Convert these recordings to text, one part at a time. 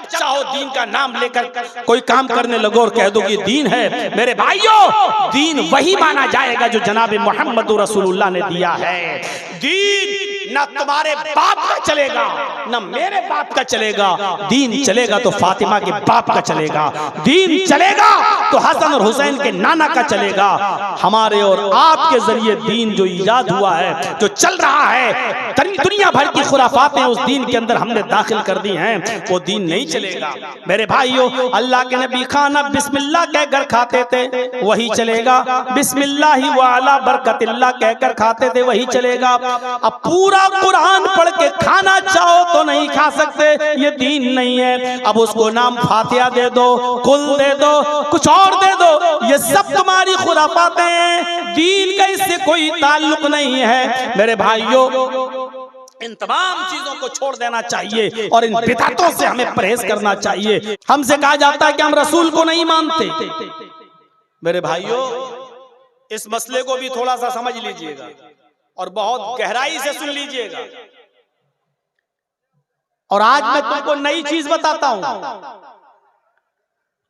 जब चाहो दीन का नाम लेकर कोई काम करने लगो और कह दो कि दीन है, मेरे भाइयों दीन वही माना जाएगा जो जनाब मोहम्मद रसूलुल्लाह ने दिया है। दीन ना तुम्हारे बाप का चलेगा ना मेरे बाप का चलेगा, दीन चलेगा तो फातिमा के बाप का चलेगा, दीन चलेगा तो हसन और हुसैन के नाना का चलेगा। हमारे और आपके जरिए दीन जो इजाद हुआ है, जो चल रहा है, दुनिया भर की खुराफातें उस दीन के अंदर हमने दाखिल कर दी हैं, वो दीन नहीं चलेगा। मेरे भाइयों अल्लाह के नबी खाना बिस्मिल्लाह कहकर खाते थे, वही चलेगा। बिस्मिल्लाह व अला बरकतिल्लाह कहकर खाते थे, वही चलेगा। अब पूरा कुरान पढ़ के खाना चाहो तो नहीं खा सकते, ये दीन नहीं है। अब उसको नाम फातिहा दे दो, कुल दे दो, कुछ और दे दो, ये सब तुम्हारी खुराफातें हैं, दीन का इससे कोई ताल्लुक नहीं है। मेरे भाइयों इन तमाम चीजों को छोड़ देना चाहिए और इन बिदअतों से हमें परहेज करना चाहिए। हमसे कहा जाता है कि हम रसूल को नहीं मानते। मेरे भाइयों इस मसले को भी थोड़ा सा समझ लीजिएगा और बहुत गहराई से सुन लीजिएगा। और आज मैं तुमको नई चीज बताता हूं।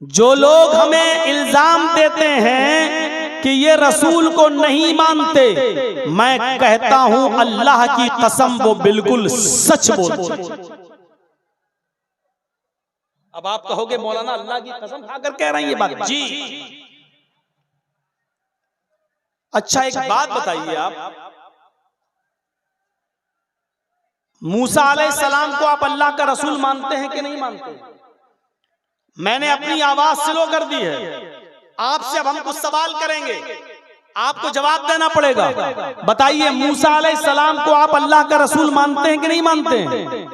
जो लोग हमें इल्जाम देते हैं कि ये रसूल को नहीं मानते, मैं कहता हूं अल्लाह की कसम वो बिल्कुल सच बोलते हैं। अब आप कहोगे मौलाना अल्लाह की कसम खाकर कह रहे हैं ये बात? जी। अच्छा एक बात बताइए, आप मूसा अलैहिस्सलाम को आप अल्लाह का रसूल मानते हैं कि नहीं मानते? मैंने अपनी आवाज स्लो कर दी है। आपसे अब हम कुछ सवाल करेंगे, आपको जवाब देना पड़ेगा। बताइए मूसा अलैहिस्सलाम को आप अल्लाह का रसूल मानते हैं कि नहीं मानते हैं?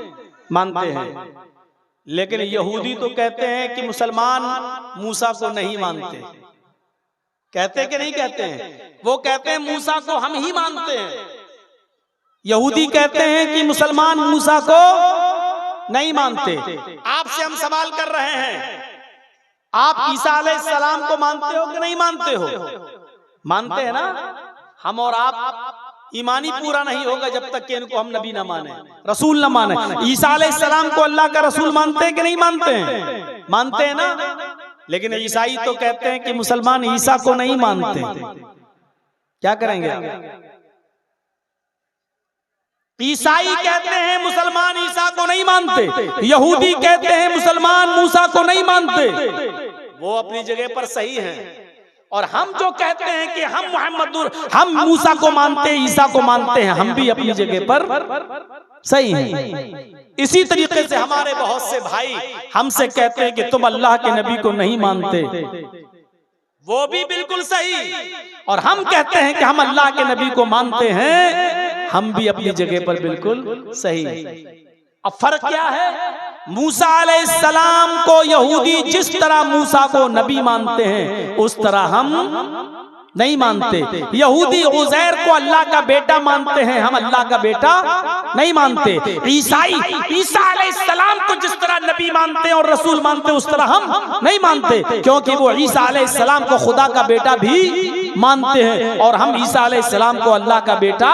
मानते हैं। लेकिन यहूदी तो कहते हैं कि मुसलमान मूसा को नहीं मानते। कहते कि नहीं कहते हैं? वो कहते हैं मूसा को हम ही मानते हैं। यहूदी कहते हैं कि मुसलमान मूसा को नहीं मानते। आपसे हम सवाल कर रहे हैं, आप ईसा अलैहिस्सलाम को मानते हो कि नहीं मानते हो? मानते हैं ना? हम और आप ईमानी पूरा नहीं होगा जब तक कि इनको हम नबी ना माने, रसूल ना माने। ईसा अलैहिस्सलाम को अल्लाह का रसूल मानते हैं कि नहीं मानते हैं? मानते हैं ना? लेकिन ईसाई तो कहते हैं कि मुसलमान ईसा को नहीं मानते। क्या करेंगे आप? ईसाई कहते हैं मुसलमान ईसा को नहीं मानते, यहूदी कहते हैं मुसलमान मूसा को नहीं मानते। वो अपनी जगह पर सही हैं। और हम जो कहते हैं कि हम मूसा को मानते, ईसा को मानते हैं, हम भी अपनी जगह पर सही हैं। इसी तरीके से हमारे बहुत से भाई हमसे कहते हैं कि तुम अल्लाह के नबी को नहीं मानते, वो भी बिल्कुल सही। और हम कहते हैं कि हम अल्लाह के नबी को मानते हैं, हम भी अपनी जगह पर बिल्कुल सही। अब फर्क क्या है? मूसा अलैहिस्सलाम को यहूदी जिस तरह मूसा को नबी मानते हैं उस तरह हम नहीं मानते। यहूदी उज़ैर को अल्लाह का बेटा मानते हैं, हम अल्लाह का बेटा नहीं मानते। ईसाई ईसा अलैहिस्सलाम को जिस तरह नबी मानते हैं और रसूल मानते हैं उस तरह हम नहीं मानते, क्योंकि वो ईसा अलैहिस्सलाम को खुदा का बेटा भी मानते हैं और हम ईसा अलैहिस्सलाम को अल्लाह का बेटा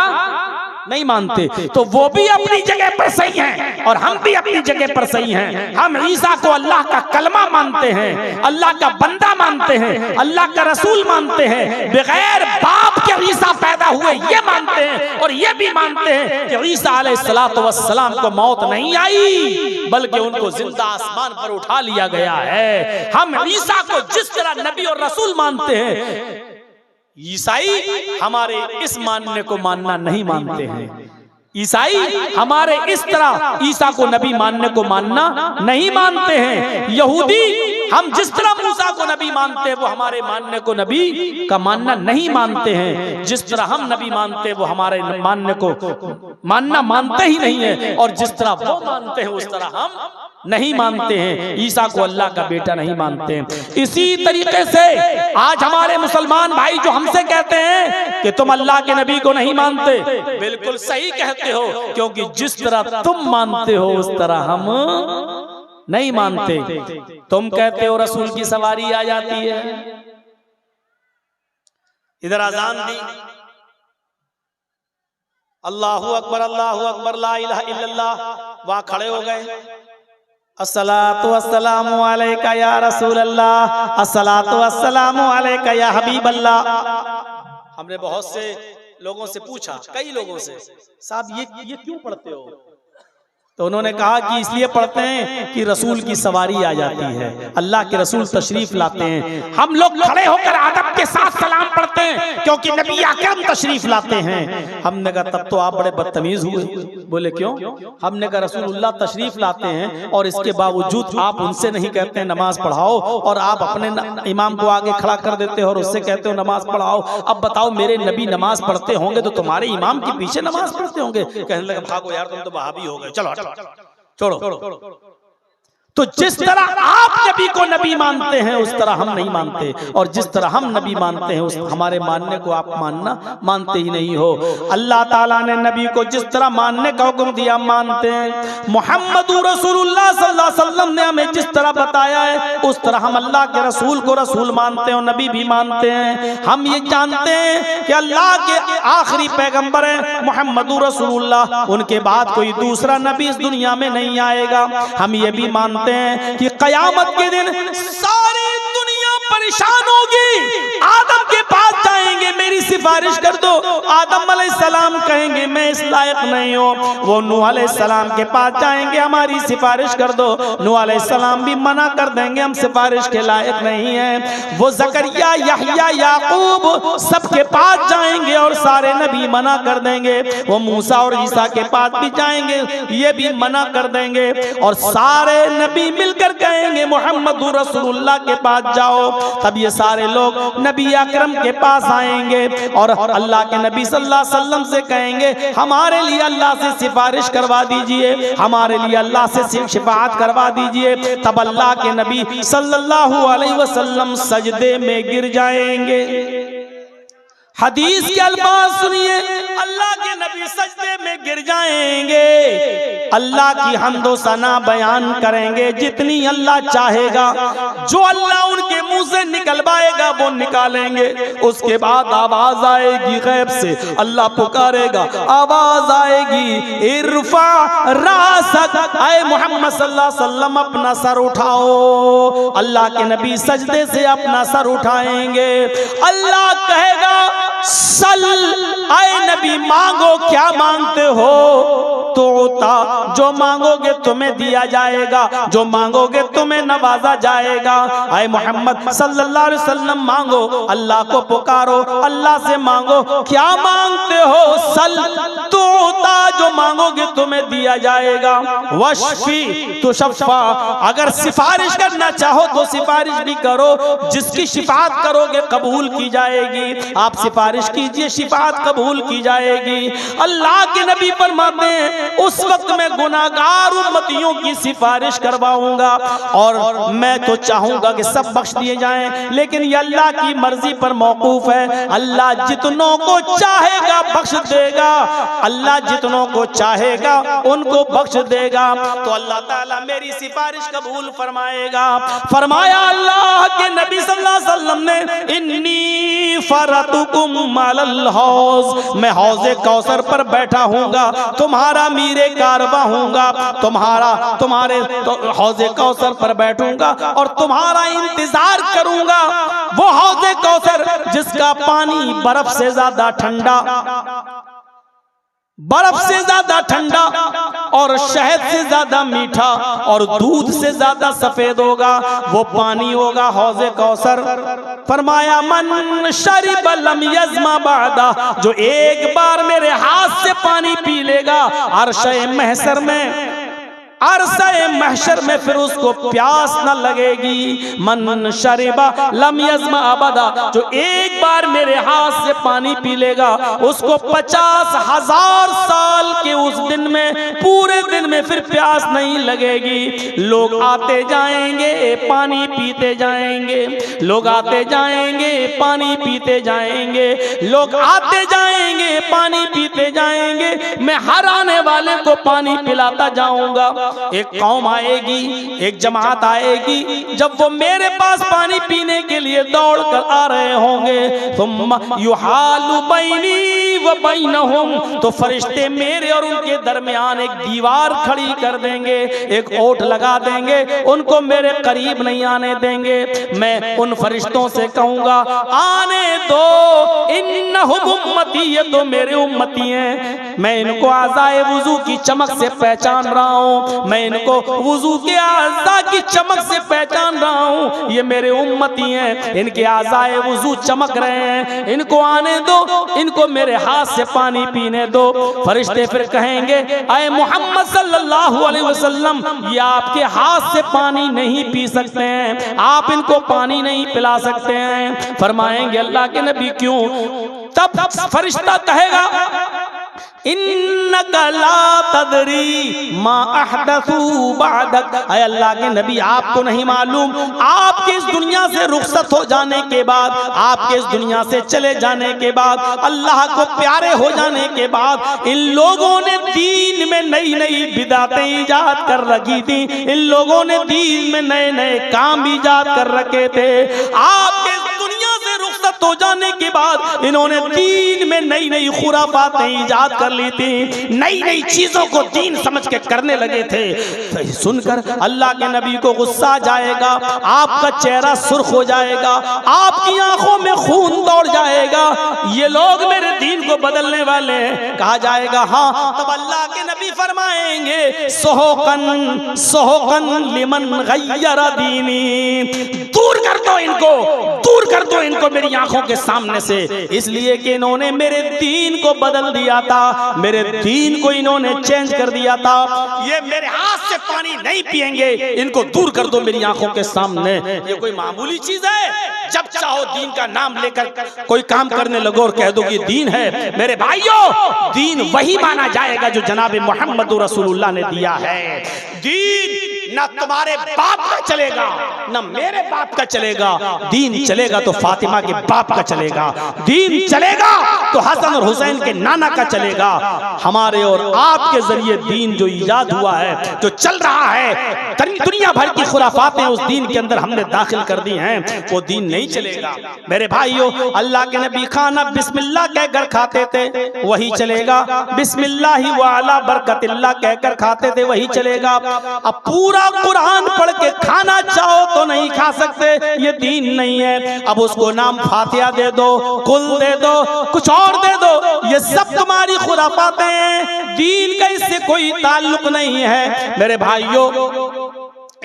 नहीं मानते। तो वो भी अपनी जगह पर सही हैं और हम भी अपनी जगह पर सही हैं। हम ईसा को अल्लाह का कलमा मानते हैं, अल्लाह का बंदा मानते हैं, अल्लाह का रसूल मानते हैं। बगैर बाप के ईसा पैदा हुए ये मानते हैं और ये भी मानते हैं कि ईसा अलैहिस्सलातु वस्सलाम को मौत नहीं आई बल्कि उनको जिंदा आसमान पर उठा लिया गया है। हम ईसा को जिस तरह नबी और रसूल मानते हैं, ईसाई हमारे इस मानने को मानना नहीं मानते हैं। ईसाई हमारे इस तरह ईसा को नबी मानने को मानना नहीं मानते हैं। यहूदी हम जिस तरह मूसा को नबी मानते हैं वो हमारे मानने को नबी का मानना नहीं मानते हैं। जिस तरह हम नबी मानते हैं वो हमारे मानने को मानना मानते ही नहीं है, और जिस तरह वो मानते हैं उस तरह हम नहीं मानते हैं। ईसा को अल्लाह का बेटा नहीं मानते हैं। इसी तरीके से आज हमारे मुसलमान भाई जो हमसे कहते हैं कि तुम अल्लाह के नबी को नहीं मानते, बिल्कुल सही कहते हो, क्योंकि जिस तरह तुम मानते हो उस तरह हम नहीं मानते। तुम कहते हो रसूल की सवारी आ जाती है, इधर अजान दी, अल्लाहू अकबर ला इलाहा इल्लल्लाह, वहां खड़े हो गए, अस्सलातु वस्सलामु अलैका या रसूल अल्लाह, अस्सलातु वस्सलामु अलैका या हबीब अल्लाह। हमने बहुत से लोगों से पूछा, कई लोगों से, साहब ये क्यों पढ़ते हो? तो उन्होंने कहा कि इसलिए पढ़ते हैं कि रसूल की सवारी आ जाती है, अल्लाह के रसूल तशरीफ लाते हैं। हम लोग खड़े होकर अदब के साथ सलाम पढ़ते हैं क्योंकि नबी अकरम तशरीफ लाते हैं। हमने कहा तब तो आप बड़े बदतमीज हुए। बोले क्यों? हमने कहा रसूलुल्लाह तशरीफ लाते हैं और इसके बावजूद आप उनसे नहीं कहते हैं नमाज पढ़ाओ, और आप अपने इमाम को आगे खड़ा कर देते हो और उससे कहते हो नमाज पढ़ाओ। अब बताओ, मेरे नबी नमाज पढ़ते होंगे तो तुम्हारे इमाम के पीछे नमाज पढ़ते होंगे? कहने लगे भागो यार, तुम तो वहाबी हो गए, चलो छोड़ो। तो जिस तरह आप नबी को नबी मानते हैं उस तरह हम नहीं मानते, और जिस तरह हम नबी मानते हैं उस हमारे मानने को आप मानते ही नहीं हो। अल्लाह ताला ने नबी को जिस तरह मानने का हुक्म दिया मानते हैं। मुहम्मदुर रसूलुल्लाह सल्लल्लाहु अलैहि वसल्लम ने हमें जिस तरह बताया है उस तरह हम अल्लाह के रसूल को रसूल मानते हैं और नबी भी मानते हैं। हम ये जानते हैं कि अल्लाह के आखिरी पैगंबर हैं मुहम्मदुर रसूलुल्लाह, उनके बाद कोई दूसरा नबी इस दुनिया में नहीं आएगा। हम ये भी मानते हैं कि कयामत के दिन सारी दुनिया परेशान होगी, आदम के पास जाएंगे मेरी सिफारिश कर दो, आदम अलैहिस्सलाम कहेंगे मैं इस लायक नहीं हूं। वो नूह अलैहिस्सलाम के पास जाएंगे हमारी सिफारिश कर दो, नूह अलैहिस्सलाम भी मना कर देंगे हम सिफारिश के लायक नहीं हैं। वो जकरिया, यहया, याकूब सबके पास जाएंगे और सारे नबी मना कर देंगे। वो मूसा और ईसा के पास भी जाएंगे, ये भी मना कर देंगे, और सारे नबी मिलकर कहेंगे मुहम्मदुर रसूलुल्लाह के पास जाओ। तब ये सारे लोग नबी अकरम के पास आएंगे और अल्लाह के नबी सल्लल्लाहु अलैहि वसल्लम से कहेंगे हमारे लिए अल्लाह से सिफारिश करवा दीजिए, हमारे लिए अल्लाह से शिफाअत करवा दीजिए। तब अल्लाह के नबी सल्लल्लाहु अलैहि वसल्लम सजदे में गिर जाएंगे। हदीस के अल्फाज सुनिए, अल्लाह के नबी सजदे में गिर जाएंगे, अल्लाह की हम्दो सना बयान करेंगे जितनी अल्लाह चाहेगा, जो अल्लाह उनके मुंह से निकलवाएगा वो निकालेंगे। उसके बाद आवाज आएगी गैब से, अल्लाह पुकारेगा, आवाज आएगी इरफा रासक, आए मोहम्मद सल्लल्लाहु अलैहि वसल्लम अपना सर उठाओ। अल्लाह के नबी सजदे से अपना सर उठाएंगे, अल्लाह कहेगा सल, आए नबी मांगो, क्या मांगते हो? तो जो मांगोगे तुम्हें दिया जाएगा, जो मांगोगे तुम्हें नवाजा जाएगा। आए मोहम्मद सल्लल्लाहु अलैहि वसल्लम मांगो, अल्लाह को पुकारो, अल्लाह से मांगो, क्या मांगते हो? सल तो जो मांगोगे तुम्हें दिया जाएगा। वशफी तो शफा, अगर सिफारिश करना चाहो तो सिफारिश भी करो, जिसकी शिफात करोगे कबूल की जाएगी। आप सिफारिश कीजिए, शिफात कबूल की जाएगी। अल्लाह के नबी फरमाते हैं उस वक्त मैं गुनाहगार उम्मतियों की सिफारिश करवाऊंगा, और मैं तो चाहूंगा कि सब बख्श दिए जाएं, लेकिन ये अल्लाह की मर्जी पर मौकूफ है। अल्लाह जितनों को चाहेगा बख्श देगा, अल्लाह जितनों को चाहेगा उनको बख्श देगा। तो अल्लाह ताला मेरी सिफारिश कबूल फरमाएगा। फरमाया अल्लाह के नबी सल्लल्लाहु अलैहि वसल्लम ने, इन्नी फरतुकुम अलल हौज, मैं हौज़े कौसर पर बैठा हूँगा, तुम्हारा मीरे कारवा हूँगा, तुम्हारे तो हौज़े कौसर पर बैठूंगा और तुम्हारा इंतजार करूंगा। वो हौज़े कौसर जिसका पानी बर्फ से ज्यादा ठंडा, बर्फ से ज्यादा ठंडा और शहद से ज्यादा मीठा और दूध से ज्यादा सफेद होगा, वो पानी होगा हौज़े कौसर। फरमाया मन शरिब लम यज़मा बादा, जो एक बार मेरे हाथ से पानी पी लेगा अर्शे महशर में, अरसे महशर में फिर उसको प्यास न लगेगी। मन शरिबा लम यज़मा अबदा, जो एक बार मेरे हाथ से पानी पी लेगा उसको 50,000 साल के उस दिन में, पूरे दिन में फिर प्यास नहीं लगेगी। लोग आते जाएंगे पानी पीते जाएंगे, लोग आते जाएंगे पानी पीते जाएंगे, लोग आते जाएंगे पानी पीते जाएंगे। मैं हर आने वाले को पानी पिलाता जाऊंगा। एक कौम आएगी, एक जमात आएगी, जब वो मेरे पास पानी पीने के लिए दौड़ कर आ रहे होंगे, सुम्मा युहालु बैनी व बैनहुम, तो फरिश्ते मेरे और उनके दरमियान एक दीवार खड़ी कर देंगे, एक ओट लगा देंगे, उनको मेरे करीब नहीं आने देंगे। मैं उन फरिश्तों से कहूंगा आने दो, इन्नहुम उम्मती, ये तो मेरे उम्मती हैं, मैं इनको आज़ाए वुजू की चमक से पहचान रहा हूँ, मैं इनको वुजू के आज़ा की चमक से पहचान रहा हूँ, ये मेरे उम्मती हैं, इनके आज़ाए वुजू चमक रहे हैं, इनको आने दो, इनको मेरे हाथ से पानी पीने दो। फरिश्ते फिर कहेंगे आए मोहम्मद सल्लल्लाहु अलैहि वसल्लम, ये आपके हाथ से पानी नहीं पी सकते हैं, आप इनको पानी नहीं पिला सकते हैं। फरमाएंगे अल्लाह के नबी क्यों? तब फरिश्ता कहेगा इन्नका ला तदरी मा अहदसू बअदक, ऐ अल्लाह के नबी आपको नहीं मालूम, आपके इस दुनिया से रुखसत हो जाने के बाद, आपके इस दुनिया से चले जाने के बाद, अल्लाह को प्यारे हो जाने के बाद, इन लोगों ने दीन में नई नई बिदातें ईजाद कर रखी थी, इन लोगों ने दीन में नए नए काम ईजाद कर रखे थे। आपके दुनिया से रुखसत हो जाने के बाद इन्होंने दीन में नई नई खुराफातें ईजाद कर ली थी, नई नई चीजों को दीन समझ के करने लगे थे। तो सुनकर अल्लाह के नबी को गुस्सा आ जाएगा, आपका चेहरा सुर्ख हो जाएगा, आपकी आंखों में खून दौड़ जाएगा, ये लोग मेरे दीन को बदलने वाले हैं। कहा जाएगा हाँ, तब अल्लाह के नबी फरमाएंगे सोहकन सोहकन लिमन गय्यर दीनी, दूर कर दो इनको, दूर कर दो इनको मेरी आंखों के सामने से, इसलिए कि इन्होंने मेरे दीन को बदल दिया था, मेरे दीन को इन्होंने चेंज कर दिया था, ये मेरे हाथ से पानी नहीं पिएंगे, इनको दूर कर दो मेरी आंखों के सामने। ये कोई मामूली चीज है? जब चाहो दीन का नाम लेकर कोई काम करने लगो और कह दो कि दीन है। मेरे भाइयों, दीन वही माना जाएगा जो जनाब मोहम्मद रसूलुल्लाह ने दिया है। दीन ना तुम्हारे बाप का चलेगा, ना मेरे बाप का चलेगा, दीन चलेगा तो फातिमा के बाप का चलेगा, दीन चलेगा तो हसन और हुसैन के नाना का चलेगा। हमारे और आपके जरिए दीन जो इजाद हुआ है, जो चल रहा है, दुनिया भर की खुराफातें उस दीन के अंदर हमने दाखिल कर दी हैं, वो दीन नहीं चलेगा। मेरे भाइयों, अल्लाह के नबी खाना बिस्मिल्लाह कहकर खाते थे, वही चलेगा, बिस्मिल्लाह व अला बरकतिल्लाह कहकर खाते थे, वही चलेगा। अब पूरा कुरान पढ़ के खाना चाहो तो नहीं खा सकते, ये दीन नहीं है। अब उसको नाम फातिहा दे दो, कुल दे दो, कुछ और दे दो, ये सब तुम्हारी खुराफातें हैं, दीन का इससे कोई ताल्लुक नहीं है। मेरे भाइयों,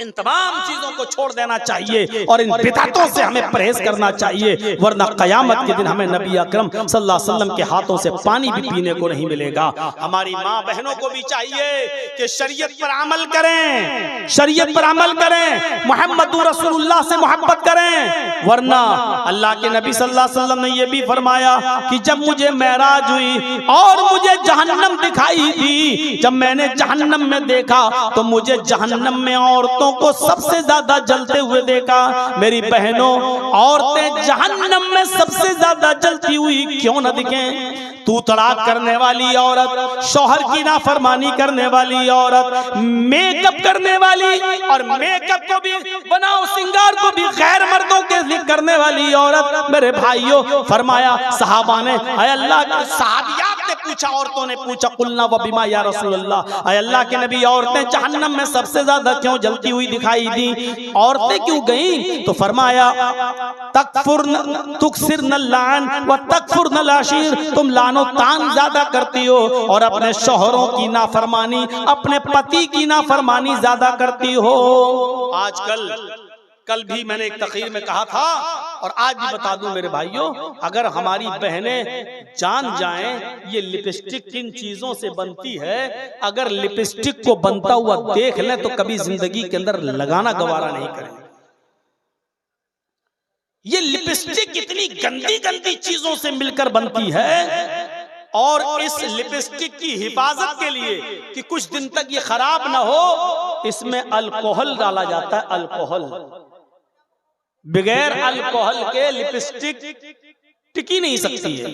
इन तमाम चीजों को छोड़ देना चाहिए और इन बिदअतों से हमें परहेज करना चाहिए, वरना कयामत के दिन हमें नबी अकरम सल्लल्लाहु अलैहि वसल्लम के हाथों से पानी भी पीने को नहीं मिलेगा। हमारी माँ बहनों को भी चाहिए कि शरीयत पर अमल करें, शरीयत पर अमल करें, मोहम्मद रसूलुल्लाह से मोहब्बत करें, वरना अल्लाह के नबी सल्लल्लाहु अलैहि वसल्लम ने यह भी फरमाया कि जब मुझे मेराज हुई और मुझे जहन्नम दिखाई दी, जब मैंने जहन्नम में देखा तो मुझे जहन्नम में औरतों को सबसे ज्यादा जलते हुए देखा। मेरी बहनों, औरतें जहन्नम में सबसे ज्यादा जलती हुई क्यों न दिखें? तू तड़ाक करने वाली औरत, शौहर की नाफरमानी करने वाली औरत, मेकअप करने वाली और मेकअप को भी बनाओ सिंगार को भी गैर मर्दों के करने वाली औरत। मेरे भाइयों, फरमाया सहाबा ने, अल्लाह के सहाबियात ने पूछा, औरतों ने पूछा, कुलना व बिमा या रसूलल्लाह, अल्लाह के नबी औरतें जहन्नम में सबसे ज्यादा क्यों जलती हुई दिखाई दी? औरतें क्यों गईं? तो फरमाया तकफुरन तुकसिरन लान व तकफुरन लाशीर, तुम लानो तान ज्यादा करती हो और अपने शौहरों की नाफरमानी, अपने पति की नाफरमानी ज्यादा करती हो। आजकल, कल भी मैंने एक तकरीर में कहा था और आज भी बता दूं मेरे भाइयों, अगर हमारी बहनें जान जाएं ये लिपस्टिक किन चीजों से बनती है, अगर लिपस्टिक को बनता हुआ देख लें तो कभी जिंदगी के अंदर लगाना गवारा नहीं करें। ये लिपस्टिक इतनी गंदी गंदी चीजों से मिलकर बनती है और इस लिपस्टिक की हिफाजत के लिए कि कुछ दिन तक ये खराब ना हो, इसमें अल्कोहल डाला जाता है। अल्कोहल, बगैर अल्कोहल के लिपस्टिक टिकी नहीं सकती है।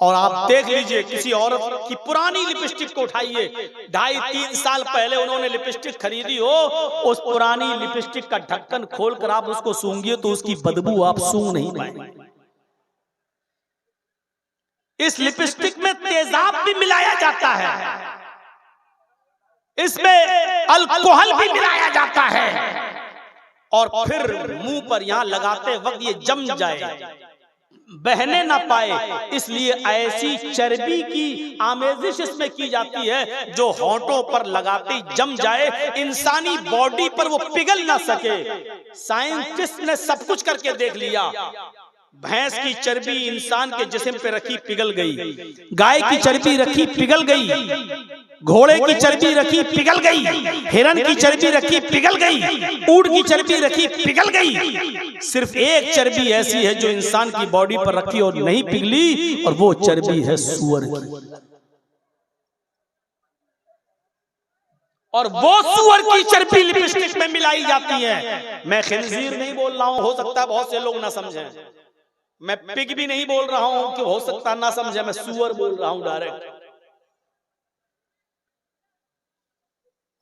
और आप देख लीजिए किसी औरत की पुरानी लिपस्टिक को उठाइए, 2.5-3 साल पहले उन्होंने लिपस्टिक खरीदी हो, उस पुरानी लिपस्टिक का ढक्कन खोलकर आप उसको सूंघिए तो उसकी बदबू आप सूंघ नहीं पाएंगे। इस लिपस्टिक में तेजाब भी मिलाया जाता है, इसमें अल्कोहल भी मिलाया जाता है, और फिर मुंह पर यहां लगाते वक्त ये जम जाए, बहने ना पाए, इसलिए ऐसी चर्बी की आमेजिश इसमें की जाती है जो होंठों पर लगाते ही जम जाए, इंसानी बॉडी पर वो पिघल ना सके। साइंटिस्ट ने सब कुछ करके देख लिया, भैंस की चर्बी इंसान के जिस्म पे रखी पिघल गई, गाय की चर्बी रखी पिघल गई, घोड़े की चर्बी रखी पिघल गई, हिरन की चर्बी रखी पिघल गई, ऊंट की चर्बी रखी पिघल गई। सिर्फ एक चर्बी ऐसी है जो इंसान की बॉडी पर रखी और नहीं पिघली, और वो चर्बी है सूअर की। और वो सूअर की चर्बी लिपस्टिक में मिलाई जाती है। मैं खिंजीर नहीं बोल रहा हूं, हो सकता है बहुत से लोग ना समझें। मैं पिग भी नहीं बोल रहा हूं कि हो सकता ना समझे, मैं सूअर बोल रहा हूं डायरेक्ट।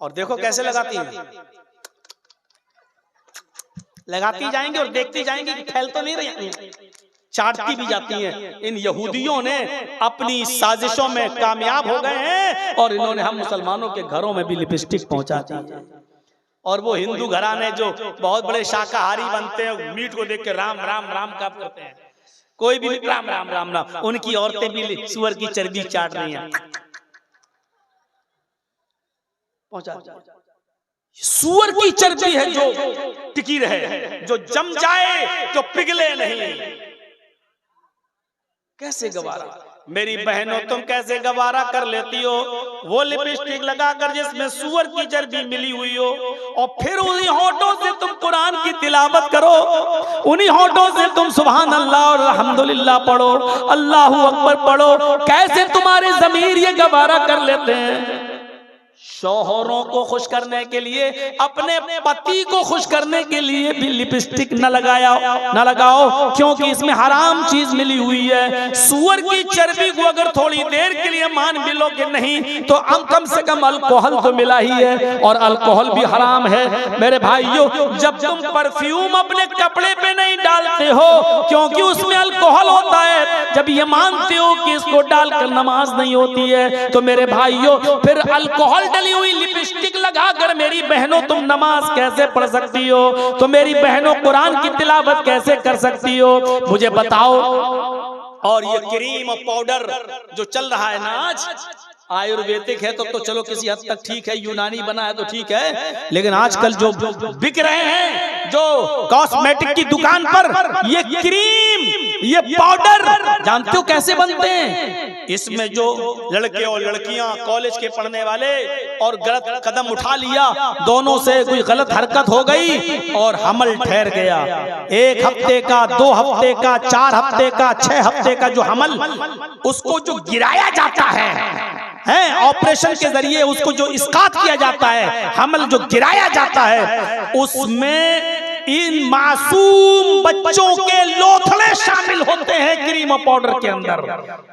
और देखो कैसे लगाती हैं, लगाती जाएंगे और देखती जाएंगे कि फैल तो नहीं रही, चाटती भी जाती हैं। इन यहूदियों ने अपनी साजिशों में कामयाब हो गए हैं, और इन्होंने हम मुसलमानों के घरों में भी लिपस्टिक पहुंचा दी। और वो हिंदू घराने जो बहुत बड़े शाकाहारी बनते हैं, मीट को देख के राम राम राम का करते हैं, कोई भी राम राम राम राम, उनकी औरतें भी सूअर की चर्बी चाट रही हैं। पहुंचा सूअर की चर्बी है जो टिकी रहे, जो जम जाए, जो पिघले नहीं। कैसे गवारा, मेरी बहनों तुम कैसे गवारा कर लेती हो वो लिपस्टिक लगाकर जिसमें सूअर की चर्बी मिली हुई हो, और फिर उन्हीं होठों से तुम कुरान की तिलावत करो, उन्हीं होठों से तुम सुभान अल्लाह और अल्हम्दुलिल्लाह पढ़ो, अल्लाहू अकबर पढ़ो। कैसे तुम्हारे ज़मीर ये गवारा कर लेते हैं? शौहरों को खुश करने के लिए, अपने पति को खुश करने के लिए भी लिपस्टिक न लगाओ, क्योंकि इसमें हराम चीज मिली हुई है। सूअर की चर्बी को अगर थोड़ी देर के लिए मान भी लोगे नहीं, तो कम से कम अल्कोहल तो मिला ही है, और अल्कोहल भी हराम है। मेरे भाइयों, जब तुम परफ्यूम अपने कपड़े पे नहीं डालते हो क्योंकि उसमें अल्कोहल होता है, जब ये मानते हो कि इसको डालकर नमाज नहीं होती है, तो मेरे भाइयों फिर अल्कोहल डली हुई लिपस्टिक लगाकर मेरी बहनों तुम नमाज कैसे पढ़ सकती हो? तो मेरी बहनों कुरान की तिलावत कैसे कर सकती हो? मुझे बताओ। और ये क्रीम और पाउडर जो चल रहा है ना आज, आयुर्वेदिक है तो चलो किसी हद तक ठीक है, यूनानी बना है तो ठीक है, लेकिन आजकल जो बिक रहे हैं, जो कॉस्मेटिक की दुकान पर ये क्रीम, ये पाउडर, जानते हो कैसे बनते हैं? इसमें जो लड़के और लड़कियां कॉलेज के पढ़ने वाले और गलत कदम उठा लिया, दोनों से कोई गलत हरकत हो गई और हमल ठहर गया, 1 हफ्ते का, 2 हफ्ते का, 4 हफ्ते का, 6 हफ्ते का जो हमल, उसको जो गिराया जाता है ऑपरेशन के जरिए, उसको जो इस्कात किया जाता है, हमल जो गिराया जाता है, उसमें इन मासूम बच्चों के लोथड़े शामिल होते हैं क्रीम और पाउडर के अंदर।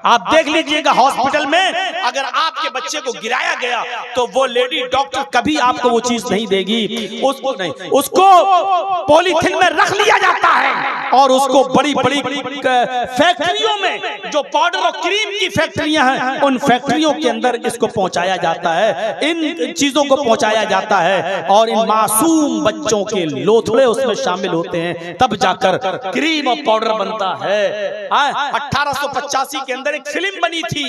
आप देख लीजिएगा हॉस्पिटल में अगर आपके बच्चे को गिराया गया तो वो लेडी डॉक्टर कभी आपको वो चीज नहीं देगी, उसको नहीं, उसको पॉलीथिन में रख लिया जाता है और उसको बड़ी बड़ी फैक्ट्रियों में, जो पाउडर और क्रीम की फैक्ट्रियां हैं, उन फैक्ट्रियों के अंदर इसको पहुंचाया जाता है, इन चीजों को पहुंचाया जाता है, और इन मासूम बच्चों के लोथड़े उसमें शामिल होते हैं, तब जाकर क्रीम और पाउडर बनता है। 1885 के अंदर एक फिल्म बनी थी,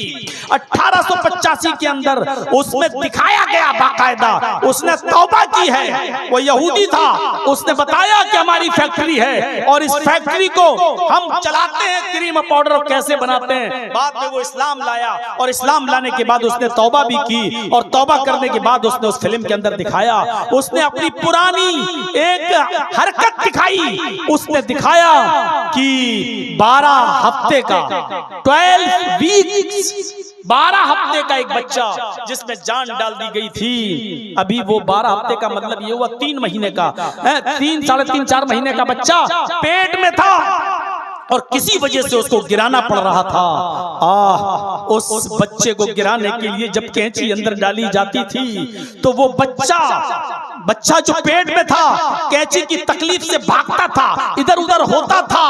1885 के अंदर उसमें दिखाया गया बाकायदा, उसने तौबा की है, वो यहूदी था, उसने बताया कि हमारी फैक्ट्री है और इस फैक्ट्री को हम चलाते हैं, क्रीम और पाउडर कैसे बनाते हैं। बाद में वो इस्लाम लाया और इस्लाम लाने के बाद उसने तौबा भी की, और तौबा करने के बाद उसने उस फिल्म के अंदर दिखाया, उसने अपनी पुरानी एक हरकत दिखाई, उसने दिखाया कि 12 हफ्ते का 12 वीक्स 12 हफ्ते का एक बच्चा जिसमें जान डाल दी गई थी, अभी वो 12 हफ्ते का मतलब ये हुआ 3 महीने का, 3 साढ़े 3 4 महीने का बच्चा पेट में था, और किसी वजह से उसको गिराना पड़ रहा था। उस बच्चे को गिराने के लिए जब कैंची अंदर डाली जाती थी तो वो बच्चा जो पेट में था कैंची की तकलीफ से भागता था, इधर उधर होता था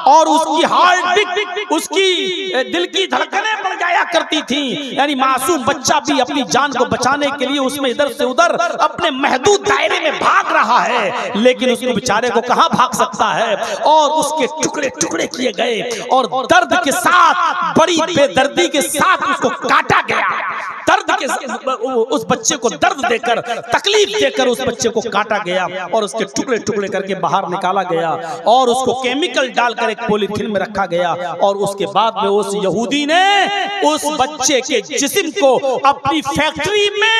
और उसकी हार्ट बीट, उसकी दिल की धड़कनें बढ़ जाया करती थी। यानी मासूम बच्चा भी अपनी जान को बचाने के लिए उसमें इधर से उधर अपने महदूद दायरे में भाग रहा है, लेकिन उसको बेचारे को कहां भाग सकता है। और उसके टुकड़े टुकड़े किए गए और दर्द के साथ, बड़ी बेदर्दी के साथ उसको काटा गया। दर्द के उस बच्चे को दर्द देकर, तकलीफ देकर उस बच्चे को काटा गया और उसके टुकड़े टुकड़े करके बाहर निकाला गया और उसको केमिकल डालकर एक पॉलीथीन में रखा गया। और उसके बाद में उस यहूदी ने उस बच्चे के जिस्म को अपनी फैक्ट्री में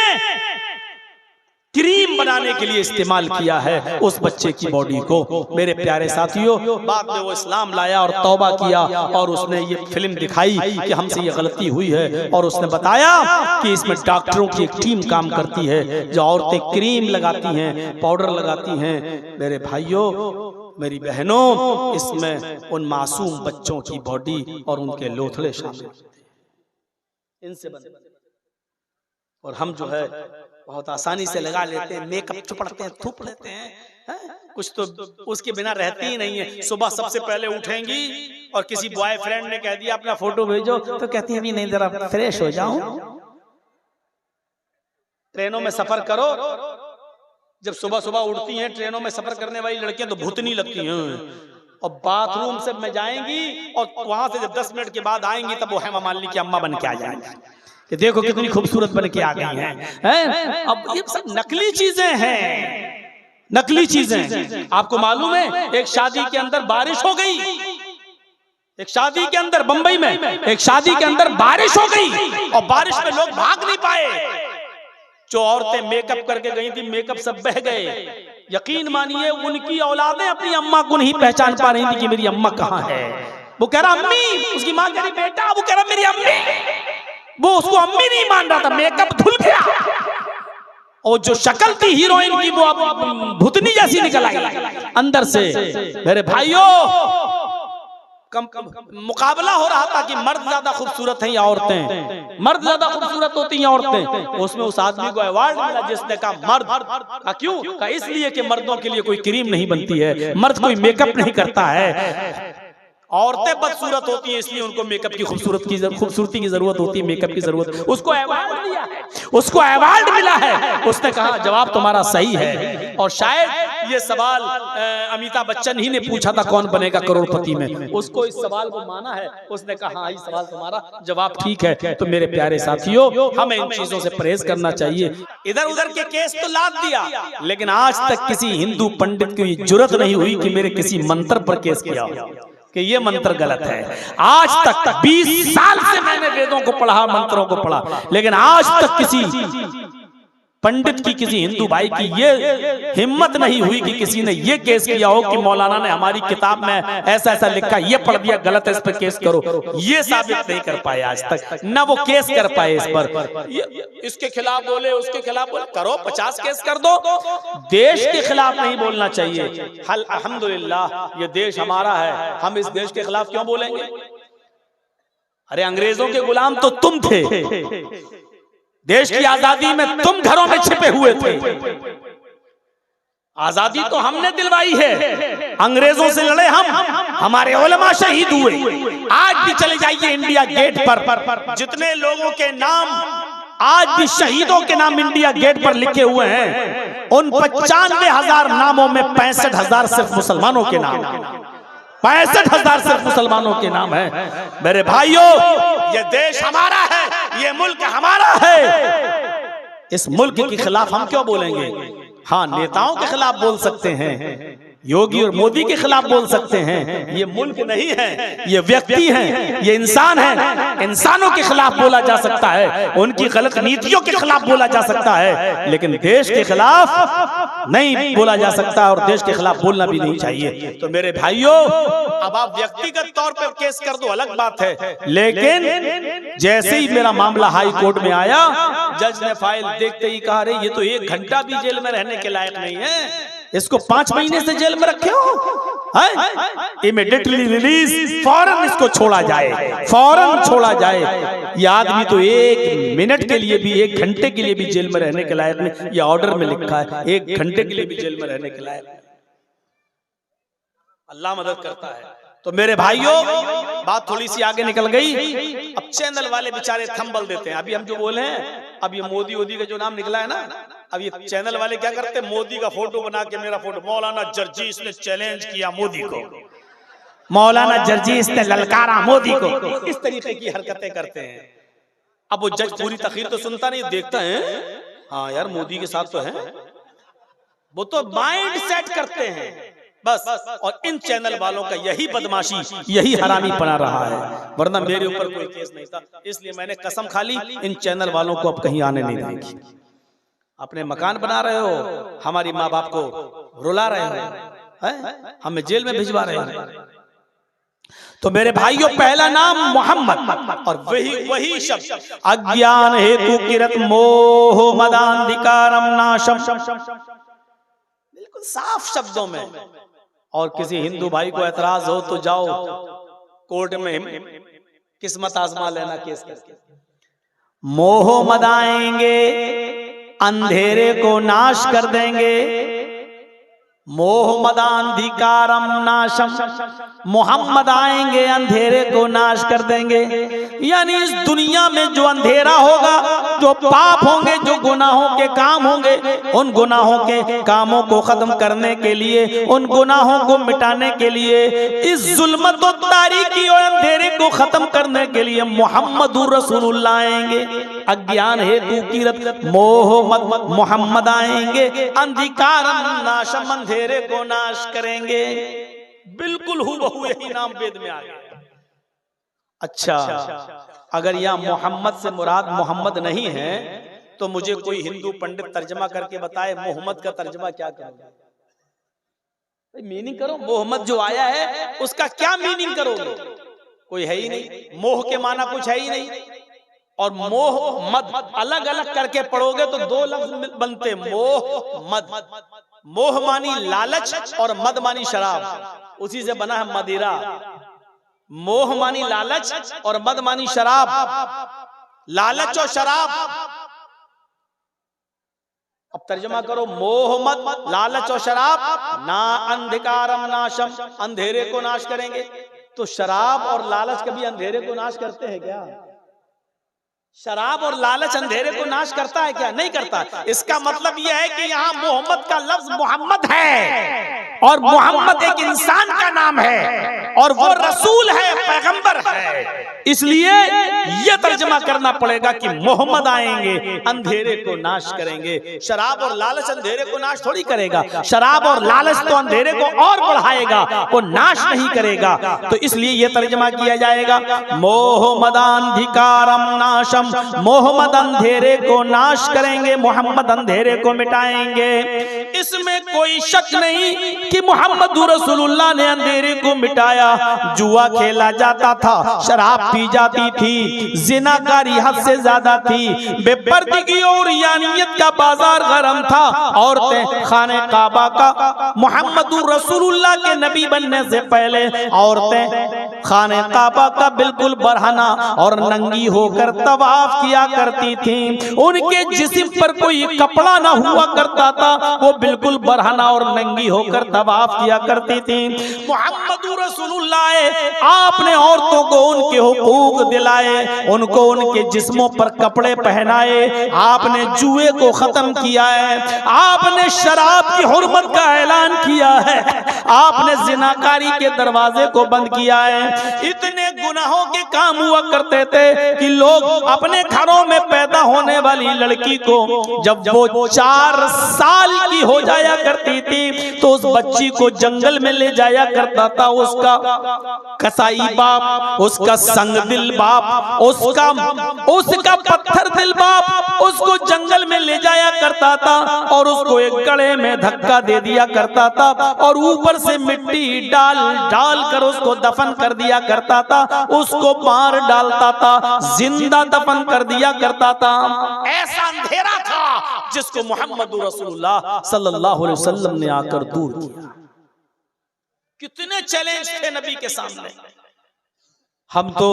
क्रीम बनाने के लिए इस्तेमाल किया है, उस बच्चे की बॉडी को। मेरे प्यारे साथियों, बाद में वो इस्लाम लाया और तौबा किया और उसने ये फिल्म दिखाई कि हमसे ये गलती हुई है। और उसने बताया कि इसमें डॉक्टरों की एक टीम काम करती है, जो औरतें क्रीम लगाती हैं, पाउडर लगाती हैं। मेरे भाइयों, मेरी बहनों, इसमें उन मासूम बच्चों की बॉडी और उनके लोथड़े शामिल इनसे बने। और हम जो है बहुत आसानी से लगा लेते हैं, मेकअप चुपड़ते हैं, थूप लेते हैं, कुछ तो उसके बिना रहती ही नहीं है। सुबह सबसे पहले उठेंगी और किसी बॉयफ्रेंड ने कह दिया अपना फोटो भेजो, तो कहती है अभी नहीं, जरा फ्रेश हो जाऊं। ट्रेनों में सफर करो, जब सुबह सुबह उठती हैं ट्रेनों में सफर करने वाली लड़कियां तो भूतनी लगती हैं, और बाथरूम से में जाएंगी और वहां से जब 10 मिनट के बाद आएंगी तब वो हेमा मालिनी की अम्मा बन के आ जाएंगी कि देखो कितनी खूबसूरत बन के आ गई हैं। अब ये सब नकली चीजें हैं, नकली चीजें। आपको मालूम है, एक शादी के अंदर बारिश हो गई, एक शादी के अंदर बंबई में एक शादी के अंदर बारिश हो गई और बारिश में लोग भाग नहीं पाए। जो औरतें मेकअप करके गई थी, मेकअप सब बह गए। यकीन मानिए उनकी औलादें अपनी अम्मा को नहीं पहचान पा रही थी कि मेरी अम्मा कहाँ है। वो कह रहा अम्मी, उसकी माँ कह रही बेटा, वो कह रहा मेरी अम्मी। वो उसको अम्मी नहीं मान रहा था, मेकअप धुल गया और जो शक्ल थी हीरोइन की वो अब भूतनी जैसी निकल आई अंदर से। मेरे भाइयों, मुकाबला हो रहा था कि मर्द ज्यादा खूबसूरत हैं या औरतें, मर्द ज्यादा खूबसूरत होती हैं औरतें। उसमें उस आदमी को अवार्ड मिला जिसने कहा मर्द। क्यों कहा? इसलिए कि मर्दों के लिए कोई क्रीम नहीं बनती है, मर्द कोई मेकअप नहीं करता है। औरतें बदसूरत होती हैं इसलिए उनको मेकअप की खूबसूरती की जरूरत होती है, मेकअप की जरूरत। उसको अवार्ड दिया है, उसको अवार्ड मिला है। उसने कहा जवाब तुम्हारा सही है। और शायद ये सवाल अमिताभ बच्चन ही ने पूछा था कौन बनेगा करोड़पति में, उसको इस सवाल को माना है। उसने कहा हाँ, ये सवाल तुम्हारा जवाब ठीक है। तो मेरे प्यारे साथियों, हमें इन चीजों से परहेज करना चाहिए। इधर उधर के केस तो लाद दिया, लेकिन आज तक किसी हिंदू पंडित को ये जुर्रत नहीं हुई कि मेरे किसी मंत्र पर केस किया कि ये मंत्र गलत है। आज तक 20 साल से मैंने वेदों को पढ़ा, मंत्रों को पढ़ा, लेकिन आज तक किसी पंडित की, किसी हिंदू भाई की ये हिम्मत नहीं हुई कि किसी ने ये केस किया हो कि मौलाना ने हमारी किताब में ऐसा ऐसा लिखा, ये पढ़ दिया गलत है, इस पर केस करो। ये साबित नहीं कर पाए आज तक, न वो केस कर पाए इस पर। इसके खिलाफ बोले, उसके खिलाफ बोले, करो 50 केस कर दो। देश के खिलाफ नहीं बोलना चाहिए। अल्हम्दुलिल्लाह ये देश हमारा है, हम इस देश के खिलाफ क्यों बोलेंगे? अरे अंग्रेजों के गुलाम तो तुम थे, देश की आजादी में तुम घरों में छिपे हुए थे। आजादी तो हमने दिलवाई है, अंग्रेजों से लड़े हम, हमारे उलमा शहीद हुए। आज भी चले जाइए इंडिया गेट पर, जितने लोगों के नाम आज भी शहीदों के नाम इंडिया गेट पर लिखे हुए हैं, उन 95,000 नामों में 65,000 सिर्फ मुसलमानों के नाम, 65,000 सिर्फ मुसलमानों के नाम है। मेरे भाइयों, ये देश हमारा है, ये मुल्क हमारा है। इस मुल्क के खिलाफ हम क्यों बोलेंगे? हाँ, नेताओं के खिलाफ बोल सकते हैं, योगी और मोदी के खिलाफ बोल सकते हैं। ये मुल्क नहीं है, ये व्यक्ति हैं, ये इंसान हैं। इंसानों के खिलाफ बोला जा सकता है, उनकी गलत नीतियों के खिलाफ बोला जा सकता है, लेकिन देश के खिलाफ नहीं बोला जा सकता और देश के खिलाफ बोलना भी नहीं चाहिए। तो मेरे भाइयों, अब आप व्यक्तिगत तौर पर केस कर दो अलग बात है, लेकिन जैसे ही मेरा मामला हाई कोर्ट में आया, जज ने फाइल देखते ही कहा रे ये तो 1 घंटा भी जेल में रहने के लायक नहीं है, इसको 5 महीने से जेल में रखे हो। इमीडिएटली रिलीज, फौरन इसको छोड़ा जाए, फौरन छोड़ा जाए। ये आदमी तो 1 मिनट के लिए भी, 1 घंटे के लिए भी जेल में रहने के लायक नहीं। ये ऑर्डर में लिखा है 1 घंटे के लिए भी जेल में रहने के लायक। अल्लाह मदद करता है। तो मेरे भाइयों, बात थोड़ी सी आगे निकल गई। अब चैनल वाले बेचारे थंबल देते हैं। अभी हम जो बोले हैं, अब ये मोदी का जो नाम निकला है ना, अब ये चैनल वाले क्या करते हैं, मोदी का फोटो बना के मेरा फोटो, मौलाना जर्जीस ने चैलेंज किया मोदी को, मौलाना जर्जीस ने ललकारा मोदी को, इस तरीके की हरकतें करते हैं। अब वो जज पूरी तकरीर तो सुनता नहीं, देखता है हाँ यार मोदी के साथ तो है, वो तो माइंड सेट करते हैं बस। और इन चैनल वालों का यही बदमाशी, यही हरामी पना रहा है, वरना मेरे ऊपर कोई केस नहीं था। इसलिए मैंने कसम खा ली, इन चैनल वालों को अब कहीं आने नहीं देंगे। अपने मकान बना रहे हो, हमारी माँ बाप को रुला रहे हो, हमें जेल में भिजवा रहे हो। तो मेरे भाइयों, पहला नाम मोहम्मद, और वही शब्द अज्ञान हेतु किरत मोह मदांधिकारम नाशम, बिल्कुल साफ शब्दों में। और किसी हिंदू भाई को एतराज हो तो जाओ कोर्ट में किस्मत आजमा लेना केस करके। मोह मदाएंगे, अंधेरे को नाश कर देंगे, मोह मदांधिकारम नाशम, मोहम्मद आएंगे अंधेरे को नाश कर देंगे। यानी इस दुनिया में जो अंधेरा होगा, जो पाप होंगे, जो गुनाहों के काम होंगे, उन गुनाहों के कामों को खत्म करने के लिए, उन गुनाहों को मिटाने के लिए, इस जुल्मत और तारीकी और अंधेरे को खत्म करने के लिए मोहम्मदुर रसूलुल्लाह आएंगे। अज्ञान हेतु किरत मोह मोहम्मद आएंगे, अंधिकारम नाशम, अंधेरे को नाश करेंगे। बिल्कुल हूबहू यही नाम वेद में आ गया। अच्छा, अगर यह मोहम्मद से मुराद मोहम्मद नहीं है तो मुझे कोई हिंदू पंडित तर्जमा करके बताए मोहम्मद का तर्जमा क्या करोगे? मीनिंग करो, मोहम्मद जो आया है उसका क्या मीनिंग करोगे? कोई है ही नहीं। मोह के माना कुछ है ही नहीं, और मोह मद अलग अलग करके पढ़ोगे तो 2 लफ्ज बनते, मोह मद। मोह मानी लालच और मद मानी शराब, उसी से बना है मदिरा। मोह मानी लालच और मद मानी शराब, लालच और शराब। अब तर्जुमा करो, मोह मद, लालच और शराब, ना अंधकारम नाशम, अंधेरे को नाश करेंगे। तो शराब और लालच कभी अंधेरे को नाश करते हैं क्या? शराब और लालच अंधेरे को नाश करता है क्या? नहीं करता। इसका मतलब यह है कि यहाँ मोहम्मद का लफ्ज मोहम्मद है, और मोहम्मद एक इंसान का नाम है, और वो रसूल है, पैगंबर है। इसलिए यह तर्जमा करना पड़ेगा कि मोहम्मद आएंगे, अंधेरे को नाश करेंगे। शराब और लालच अंधेरे को नाश थोड़ी करेगा। शराब और लालच तो अंधेरे को और बढ़ाएगा, वो नाश नहीं करेगा। तो इसलिए यह तर्जमा किया जाएगा, मोहम्मदांधिकारम नाशम, मोहम्मद अंधेरे को नाश करेंगे, मोहम्मद अंधेरे को मिटाएंगे। इसमें कोई शक नहीं कि मोहम्मद रसूलुल्लाह ने अंधेरे को मिटाया। जुआ खेला जाता था, शराब पी जाती थी, जिनाकारी हद से ज्यादा थी, बेपर्दगी और यानियत का बाजार गरम था। औरतें खाने काबा का, मोहम्मद रसूलुल्लाह के नबी बनने से पहले औरतें खाने काबा का बिल्कुल बरहना और नंगी होकर तवाफ किया करती थी। उनके जिस्म पर कोई कपड़ा ना हुआ करता था, वो बिल्कुल बरहना और नंगी होकर तवाफ किया करती थी। मोहम्मद रसूलुल्लाह आपने औरतों को उनके हुकूक दिलाए, उनको उनके जिस्मों पर कपड़े पहनाए। आपने जुए को खत्म किया है, आपने शराब की हुर्मत का ऐलान किया है, आपने जिनाकारी के दरवाजे को बंद किया है। इतने गुनाहों के काम हुआ करते थे कि लोग अपने घरों में पैदा होने वाली लड़की को जब वो 4 साल की हो जाया करती थी तो उस बच्ची को जंगल में ले जाया करता था उसका कसाई बाप, उसका संग दिल बाप, उसका पत्थर दिल बाप उसको जंगल में ले जाया करता था और उसको एक गड्ढे में धक्का दे दिया करता था और ऊपर से मिट्टी डाल कर उसको दफन कर दिया करता था, उसको मार डालता था, जिंदा दफन कर दिया करता था। ऐसा अंधेरा था जिसको मोहम्मद रसूलुल्लाह सल्लल्लाहु अलैहि वसल्लम ने आकर दूर किया। कितने चैलेंज थे नबी के सामने। हम तो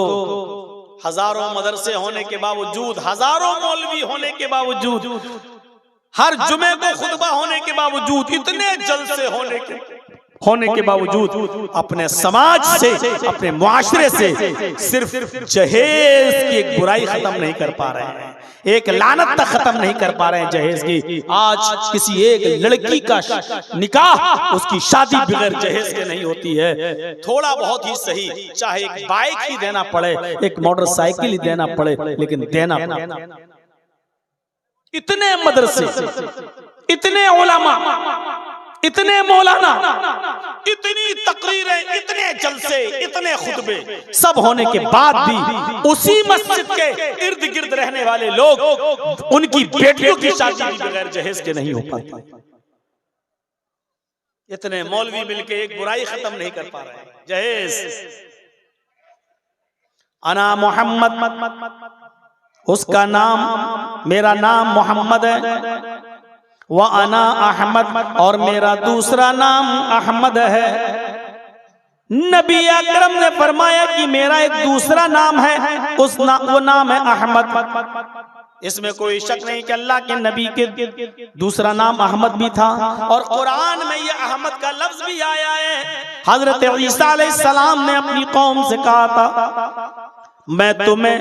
हजारों मदरसे होने के बावजूद, हजारों मौलवी होने के बावजूद, हर जुमे को खुतबा होने के बावजूद, इतने जलसे होने के बावजूद अपने समाज से, अपने मुआशरे से सिर्फ जहेज की एक बुराई खत्म नहीं कर पा रहे हैं, एक लानत तक खत्म नहीं कर पा रहे हैं जहेज की। आज किसी एक लड़की का निकाह, उसकी शादी बगैर जहेज के नहीं होती है। थोड़ा बहुत ही सही, चाहे एक बाइक ही देना पड़े, एक मोटरसाइकिल ही देना पड़े, लेकिन देना पड़े। इतने मदरसे, इतने उलमा, इतने मौलाना, इतनी तकरीरें, इतने जलसे, इतने खुतबे, सब होने के बाद भी उसी मस्जिद के इर्द गिर्द रहने वाले लोग, उनकी बेटियों की शादी भी बगैर जहेज के नहीं हो पाती। इतने मौलवी मिलके एक बुराई खत्म नहीं कर पा रहे। जहेज, अना मोहम्मद, उसका नाम, मेरा नाम मोहम्मद है, व अना अहमद, और मेरा दूसरा नाम अहमद है। नबी अकरम ने फरमाया कि मेरा एक दूसरा नाम है, वो नाम है अहमद। इसमें कोई शक नहीं कि अल्लाह के नबी के दूसरा नाम अहमद भी था, और कुरान में ये अहमद का लफ्ज भी आया है। हजरत ईसा अलैहिस्सलाम ने अपनी कौम से कहा था, मैं तुम्हें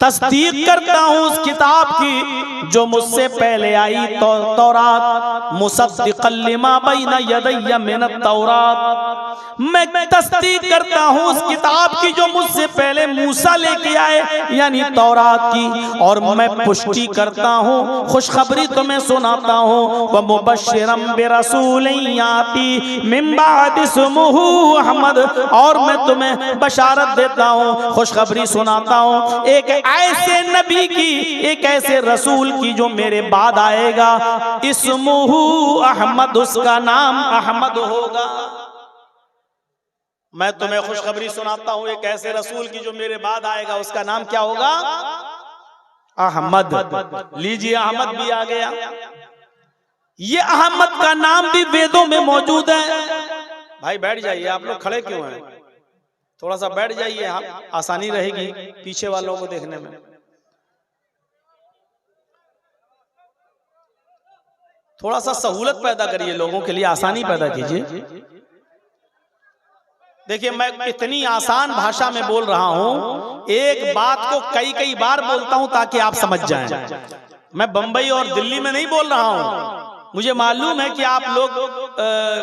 तस्दीक करता हूँ उस किताब की जो मुझसे पहले आई, तौरात, मुसद्दिक़न लिमा बैना यदैया मिनत तौरात। मैं तस्दीक करता हूँ उस किताब की जो मुझसे पहले मूसा लेके आए, यानी तौरात की, और मैं पुष्टि करता हूँ, खुशखबरी तुम्हें सुनाता हूँ, व मुबश्शिरम बिरसूलिन याती मिन बाद इस्मुहु अहमद, और मैं तुम्हें बशारत देता हूँ, खुशखबरी सुनाता हूँ एक ऐसे नबी की, एक ऐसे रसूल की जो मेरे बाद आएगा, इस्मुहु अहमद, उसका नाम अहमद होगा। मैं तुम्हें खुशखबरी सुनाता हूं एक ऐसे रसूल की जो मेरे बाद आएगा, उसका नाम क्या होगा? अहमद। लीजिए, अहमद भी आ गया। ये अहमद का नाम भी वेदों में मौजूद है। भाई बैठ जाइए, आप लोग खड़े क्यों हैं? थोड़ा सा बैठ जाइए, आसानी रहेगी पीछे वालों को देखने में। थोड़ा सा सहूलत पैदा करिए, लोगों के लिए आसानी पैदा कीजिए। देखिए, मैं इतनी आसान भाषा में बोल रहा हूं, एक बात को कई कई बार बोलता हूं ताकि आप समझ जाएं। मैं बंबई और दिल्ली में नहीं बोल रहा हूं। मुझे मालूम है कि आप लोग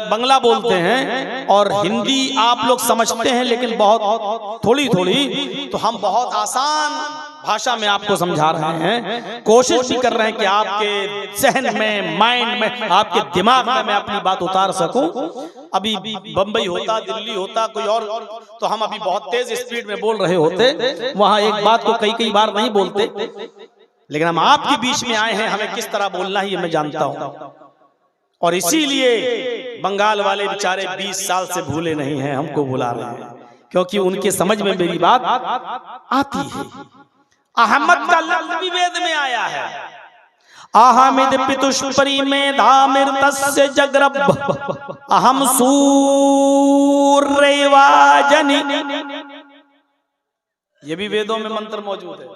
बंगला बोलते हैं और हिंदी आप लोग समझते हैं, लेकिन बहुत थोड़ी थोड़ी, तो हम बहुत आसान भाषा में आपको समझा रहे हैं। कोशिश भी कर रहे हैं कि आपके जहन में, माइंड में, आपके दिमाग में मैं अपनी बात उतार सकूं। अभी बंबई होता, दिल्ली होता, कोई और, तो हम अभी बहुत तेज स्पीड में बोल रहे होते। वहां एक बात को कई कई बार नहीं बोलते, लेकिन हम आपके बीच में आए हैं, हमें किस तरह बोलना है ये मैं जानता हूं। और इसीलिए बंगाल वाले बेचारे 20 साल से भूले नहीं हैं, हमको बुला रहे हैं, क्योंकि उनके समझ में मेरी बात आती है। अहमद का लफ्ज भी वेद में आया है। अहमद पितुष्परी में धामिर तस्य जगरब अहम सूर्यवाजनी, ये भी वेदों में मंत्र मौजूद है।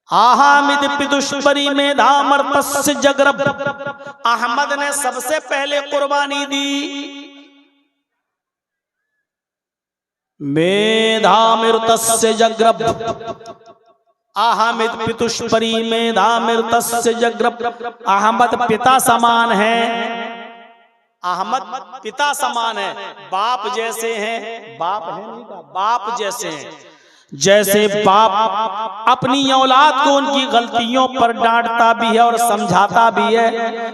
अहमद पितुष्परी में धामर तस्य जगरब, अहमद ने सबसे पहले कुर्बानी दी। मेधामिर तस्य जगरब, अहमद पितुष्परी मेधामिर तस्य जगरब। अहमद पिता समान है, अहमद पिता समान है, बाप जैसे हैं, बाप है नहीं का, बाप जैसे हैं। जैसे बाप अपनी औलाद को उनकी गलतियों पर डांटता भी है और समझाता भी है,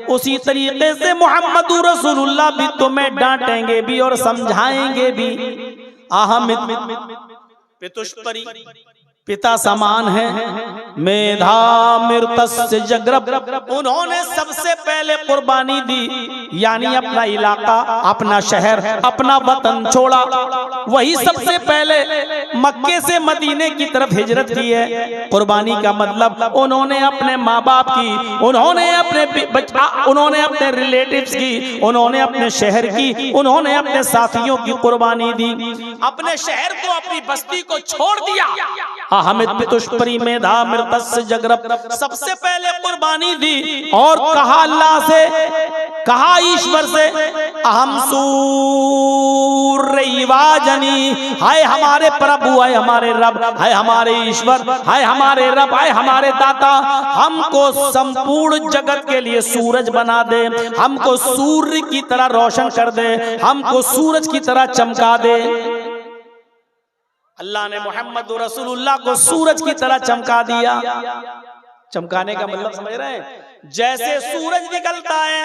उसी तरीके से मोहम्मद रसूलुल्लाह भी तुम्हें डांटेंगे भी और समझाएंगे भी। अहमद पितुष्परी, पिता समान है, मेधा मृतस्य जग्रब, उन्होंने सबसे पहले कुर्बानी दी, यानी अपना इलाका, अपना शहर, अपना वतन छोड़ा। वही सबसे पहले मक्के से मदीने की तरफ हिजरत की है। कुर्बानी का मतलब उन्होंने अपने माँ बाप की, उन्होंने अपने रिलेटिव्स की, उन्होंने अपने शहर की, उन्होंने अपने साथियों की कुर्बानी दी। अपने शहर को, अपनी बस्ती को छोड़ दिया। अहमिद पितुष्परी मेधा मृतस्य जग्रब, सबसे पहले कुर्बानी दी और कहा अल्लाह से, कहा ईश्वर से, अहम सूर्यवाजनी, हाय हमारे प्रभु, हाय हमारे रब, हाय हमारे ईश्वर, हाय हमारे रब, हाय हमारे दाता, हमको संपूर्ण जगत के लिए सूरज बना दे, हमको सूर्य की तरह रोशन कर दे, हमको सूरज की तरह चमका दे। अल्लाह ने मोहम्मद रसूलुल्लाह को सूरज की तरह चमका दिया। चमकाने का मतलब समझ रहे हैं? जैसे सूरज निकलता है,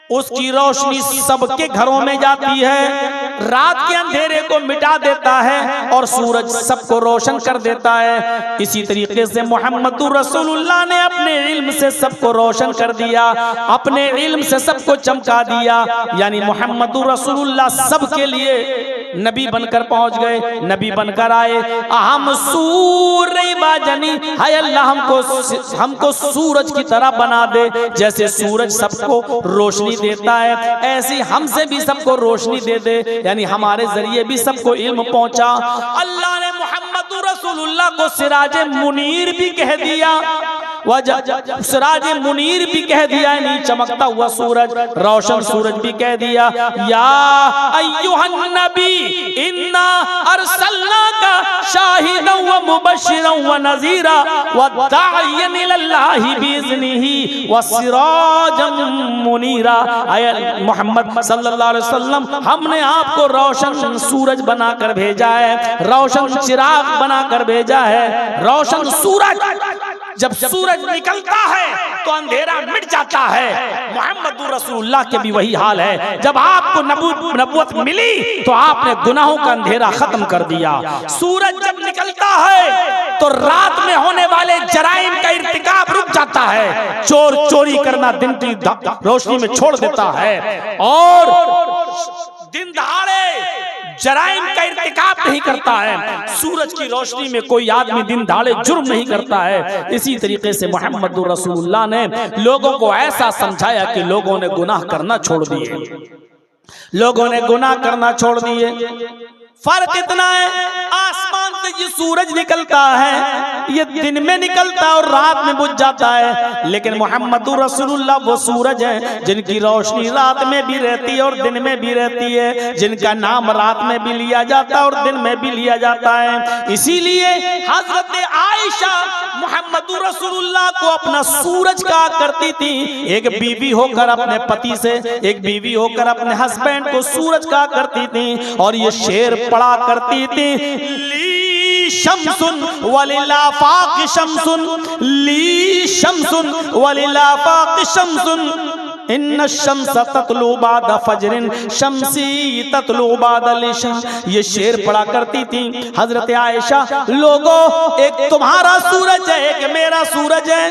उसकी रोशनी सबके घरों में जाती है, रात के अंधेरे को मिटा देता है और सूरज सबको रोशन कर देता है। इसी तरीके से मोहम्मद रसूलुल्लाह ने अपने इल्म से सबको रोशन कर दिया, अपने इल्म से सबको चमका दिया, यानी मोहम्मद रसूलुल्लाह सबके लिए नबी बनकर पहुंच गए, नबी बनकर आए। अहम सूर्य बाजनी, हाय अल्लाह हमको सूरज की तरह बना दे। जैसे सूरज सबको रोशनी देता है, ऐसी हमसे भी सबको रोशनी दे दे, यानी हमारे जरिए भी सबको इल्म पहुंचा। अल्लाह ने मोहम्मद रसूलुल्लाह को सिराज मुनीर भी कह दिया, सिराज मुनीर भी कह दिया, यानी चमकता हुआ सूरज, रोशन सूरज भी कह दिया। या अय्युहन नबी इन्ना अरसलनाका शाहिदन व मुबश्शिरन व नज़ीरा व दाइयन इलल्लाहि बिइज़्निही व सिराजन मुनीरा। मोहम्मद सल्लल्लाहु अलैहि वसल्लम, हमने आपको रोशन सूरज बनाकर भेजा है, रोशन चिराग बनाकर भेजा है। रोशन सूरज, जब सूरज निकलता है तो अंधेरा मिट जाता है। मोहम्मद रसूलुल्लाह के भी वही हाल है। जब आपको नबूवत मिली तो आपने गुनाहों का अंधेरा खत्म कर दिया। सूरज जब निकलता है तो रात में होने वाले जराइम का इर्तिकाब रुक जाता है। चोर चोरी करना दिन की रोशनी में छोड़ देता है और दिन दहाड़े जराइम का इर्तिकाब नहीं करता है। सूरज की रोशनी में कोई आदमी दिन दहाड़े जुर्म नहीं करता है। इसी तरीके से मोहम्मद रसूलुल्लाह ने लोगों को ऐसा समझाया कि लोगों ने गुनाह करना छोड़ दिए, लोगों ने गुनाह करना छोड़ दिए। फर्क इतना है, आसमान से ये सूरज निकलता है, ये दिन में निकलता है और रात में बुझ जाता है, लेकिन मोहम्मद रसूलुल्लाह वो सूरज है जिनकी रोशनी रात में भी रहती है और दिन में भी रहती है, जिनका नाम रात में भी लिया जाता है और दिन में भी लिया जाता है। इसीलिए हजरत आयशा मोहम्मद रसूलुल्लाह को अपना सूरज कहा करती थी। एक बीवी होकर अपने पति से, एक बीवी होकर अपने हस्बैंड को सूरज कहा करती थी। और ये शेर पढ़ा करती थी, ली शम्सुन वलिलाफाक शम्सुन, ली शम्सुन वलिलाफाक शम्सुन, इन्ना शम्स ततलू बाद फजरिन शम्सी ततलू बाद लिशा। ये शेर पढ़ा करती थी हजरत आयशा, लोगों एक तुम्हारा सूरज है, एक मेरा सूरज है।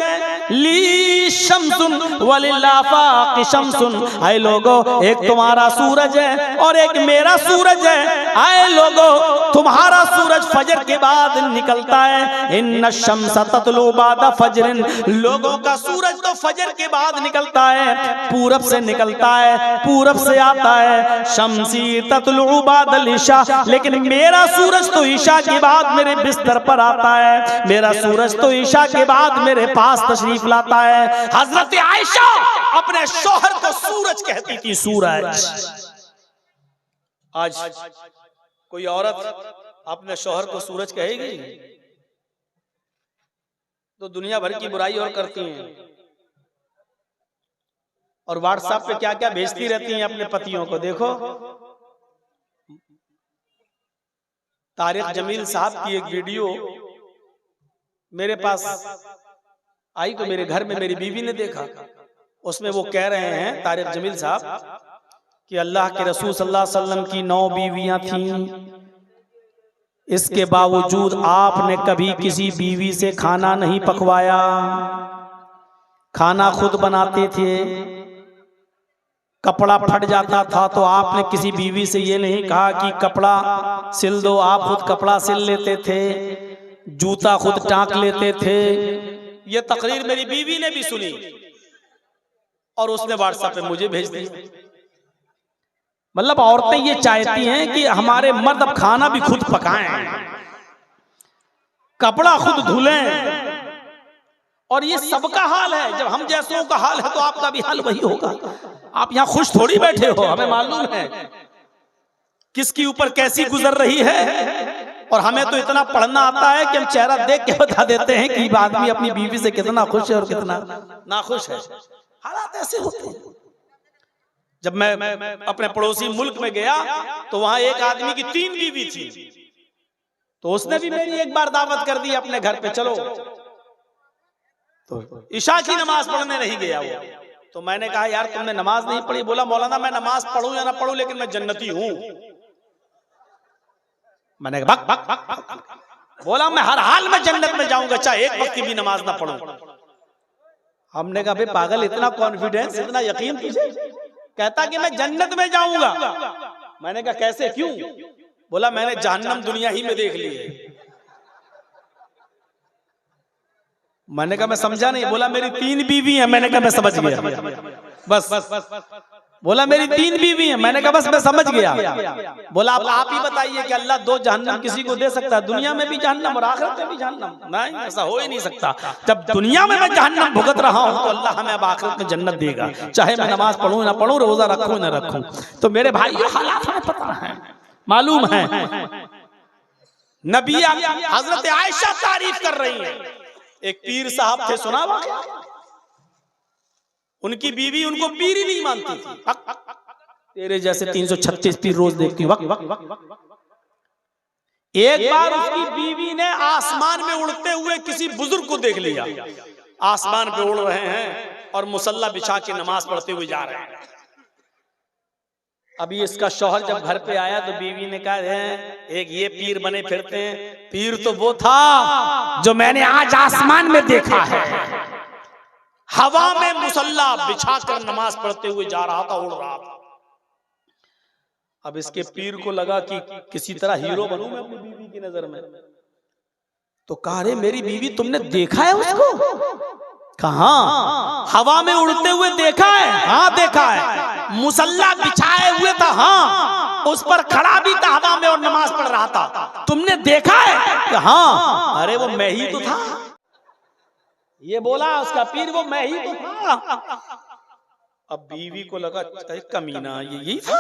ली शम्सुन वलिलाफाक शम्सुन, आए लोगों एक तुम्हारा सूरज है और एक मेरा सूरज है। आए लोगों तुम्हारा सूरज फजर के बाद निकलता है। इन्ना शम्स ततलू बाद फजरिन, लोगों का सूरज तो फजर के बाद निकलता है, पूरब से निकलता है, पूरब से आता है। शम्सी ततलू बाद इशा, लेकिन मेरा सूरज तो ईशा के बाद मेरे बिस्तर पर आता है, मेरा सूरज तो ईशा के बाद मेरे पास तशरीफ लाता है। हजरत आयशा अपने शौहर को सूरज कहती थी, सूरज। आज कोई औरत अपने शौहर को सूरज कहेगी तो दुनिया भर की बुराई और करती हैं और व्हाट्सएप पे क्या क्या भेजती रहती हैं अपने पतियों को। देखो, तारिक जमील साहब की एक वीडियो मेरे पास आई तो मेरे घर में मेरी बीवी ने देखा। उसमें वो कह रहे हैं तारिक जमील साहब कि अल्लाह के रसूल सल्लल्लाहु अलैहि वसल्लम की 9 बीवियां थीं, इसके बावजूद आपने कभी किसी बीवी से खाना नहीं पकवाया, खाना खुद बनाते थे। कपड़ा फट जाता था तो आपने किसी बीवी से ये नहीं कहा कि कपड़ा सिल दो, आप खुद कपड़ा सिल लेते थे, जूता खुद टांक लेते थे। ये तकरीर मेरी बीवी ने भी सुनी और उसने व्हाट्सएप पे मुझे भेज दी। मतलब औरतें ये चाहती हैं कि हमारे मर्द अब खाना भी खुद पकाएं, कपड़ा खुद धुलें। और ये सबका हाल है। जब हम जैसों का हाल है तो आपका भी हाल वही होगा। आप यहाँ खुश थोड़ी बैठे हो, हमें मालूम है किसकी ऊपर कैसी गुजर रही है। और हमें तो इतना पढ़ना आता है कि हम चेहरा देख के बता देते हैं कि आदमी अपनी बीवी से कितना खुश है और कितना नाखुश है। हालात ऐसे होते हैं। जब मैं अपने पड़ोसी मुल्क में गया तो वहां एक आदमी की 3 बीवी थी, तो उसने भी मेरी एक बार दावत कर दी अपने घर पे, चलो। तो इशा की नमाज पढ़ने नहीं गया वो। तो मैंने कहा यार तुमने नमाज नहीं पढ़ी? बोला मौलाना मैं नमाज पढ़ूं या ना पढ़ूं लेकिन मैं जन्नती हूं। मैंने कहा भक भक भक। बोला मैं हर हाल में जन्नत में जाऊंगा चाहे एक वक्त की भी नमाज ना पढ़ूं। हमने कहा भाई पागल, इतना कॉन्फिडेंस, इतना यकीन तुझे? कहता कि मैं जन्नत में जाऊंगा। मैंने कहा कैसे, क्यों? बोला मैंने जहन्नम दुनिया ही में देख ली है। मैंने कहा मैं समझा नहीं। बोला मेरी 3 बीवी हैं। मैंने कहा मैं समझ गया, बस। बोला मेरी 3 बीवी हैं। मैंने कहा बस मैं समझ गया। बोला अब आप ही बताइए कि अल्लाह 2 जहन्नम किसी को दे सकता है? दुनिया में भी जहन्नम और आखिरत में भी जहन्नम? नहीं, ऐसा हो ही नहीं सकता। जब दुनिया में मैं जहन्नम भुगत रहा हूं तो अल्लाह हमें अब आखिरत में जन्नत देगा, चाहे मैं नमाज पढ़ूं ना पढ़ूं, रोजा रखूं ना रखूं। तो मेरे भाई हालात हमें पता है, मालूम है। नबी हजरत आयशा तारीफ कर रही है। एक पीर साहब थे, सुना वाक़या? उनकी बीवी उनको पीर ही नहीं मानती थी। तेरे जैसे 336 पीर रोज देखती हूँ। एक बार उसकी बीवी ने आसमान में उड़ते हुए किसी बुजुर्ग को देख लिया। आसमान पे उड़ रहे हैं और मुसल्ला बिछा के नमाज पढ़ते हुए जा रहे हैं। अभी इसका शौहर जब घर पे आया तो बीवी ने कहा एक ये पीर बने फिरते हैं। पीर तो वो था जो मैंने आज आसमान में देखा है, हवा में मुसल्ला बिछाकर नमाज पढ़ते हुए जा रहा था, उड़ रहा था। अब इसके पीर को लगा कि किसी तरह हीरो बनूं मैं अपनी बीवी की नजर में। तो कहा रे मेरी बीवी तुमने देखा है उसको? कहाँ? हवा में उड़ते हुए देखा है? हाँ देखा है। मुसल्ला बिछाए हुए था? हाँ। उस पर खड़ा भी था हवा में और नमाज पढ़ रहा था। तुमने देखा है? हाँ। अरे वो मैं ही तो था। ये बोला उसका पीर, वो मैं ही तो था। अब बीवी को लगा कमीना ये यही था,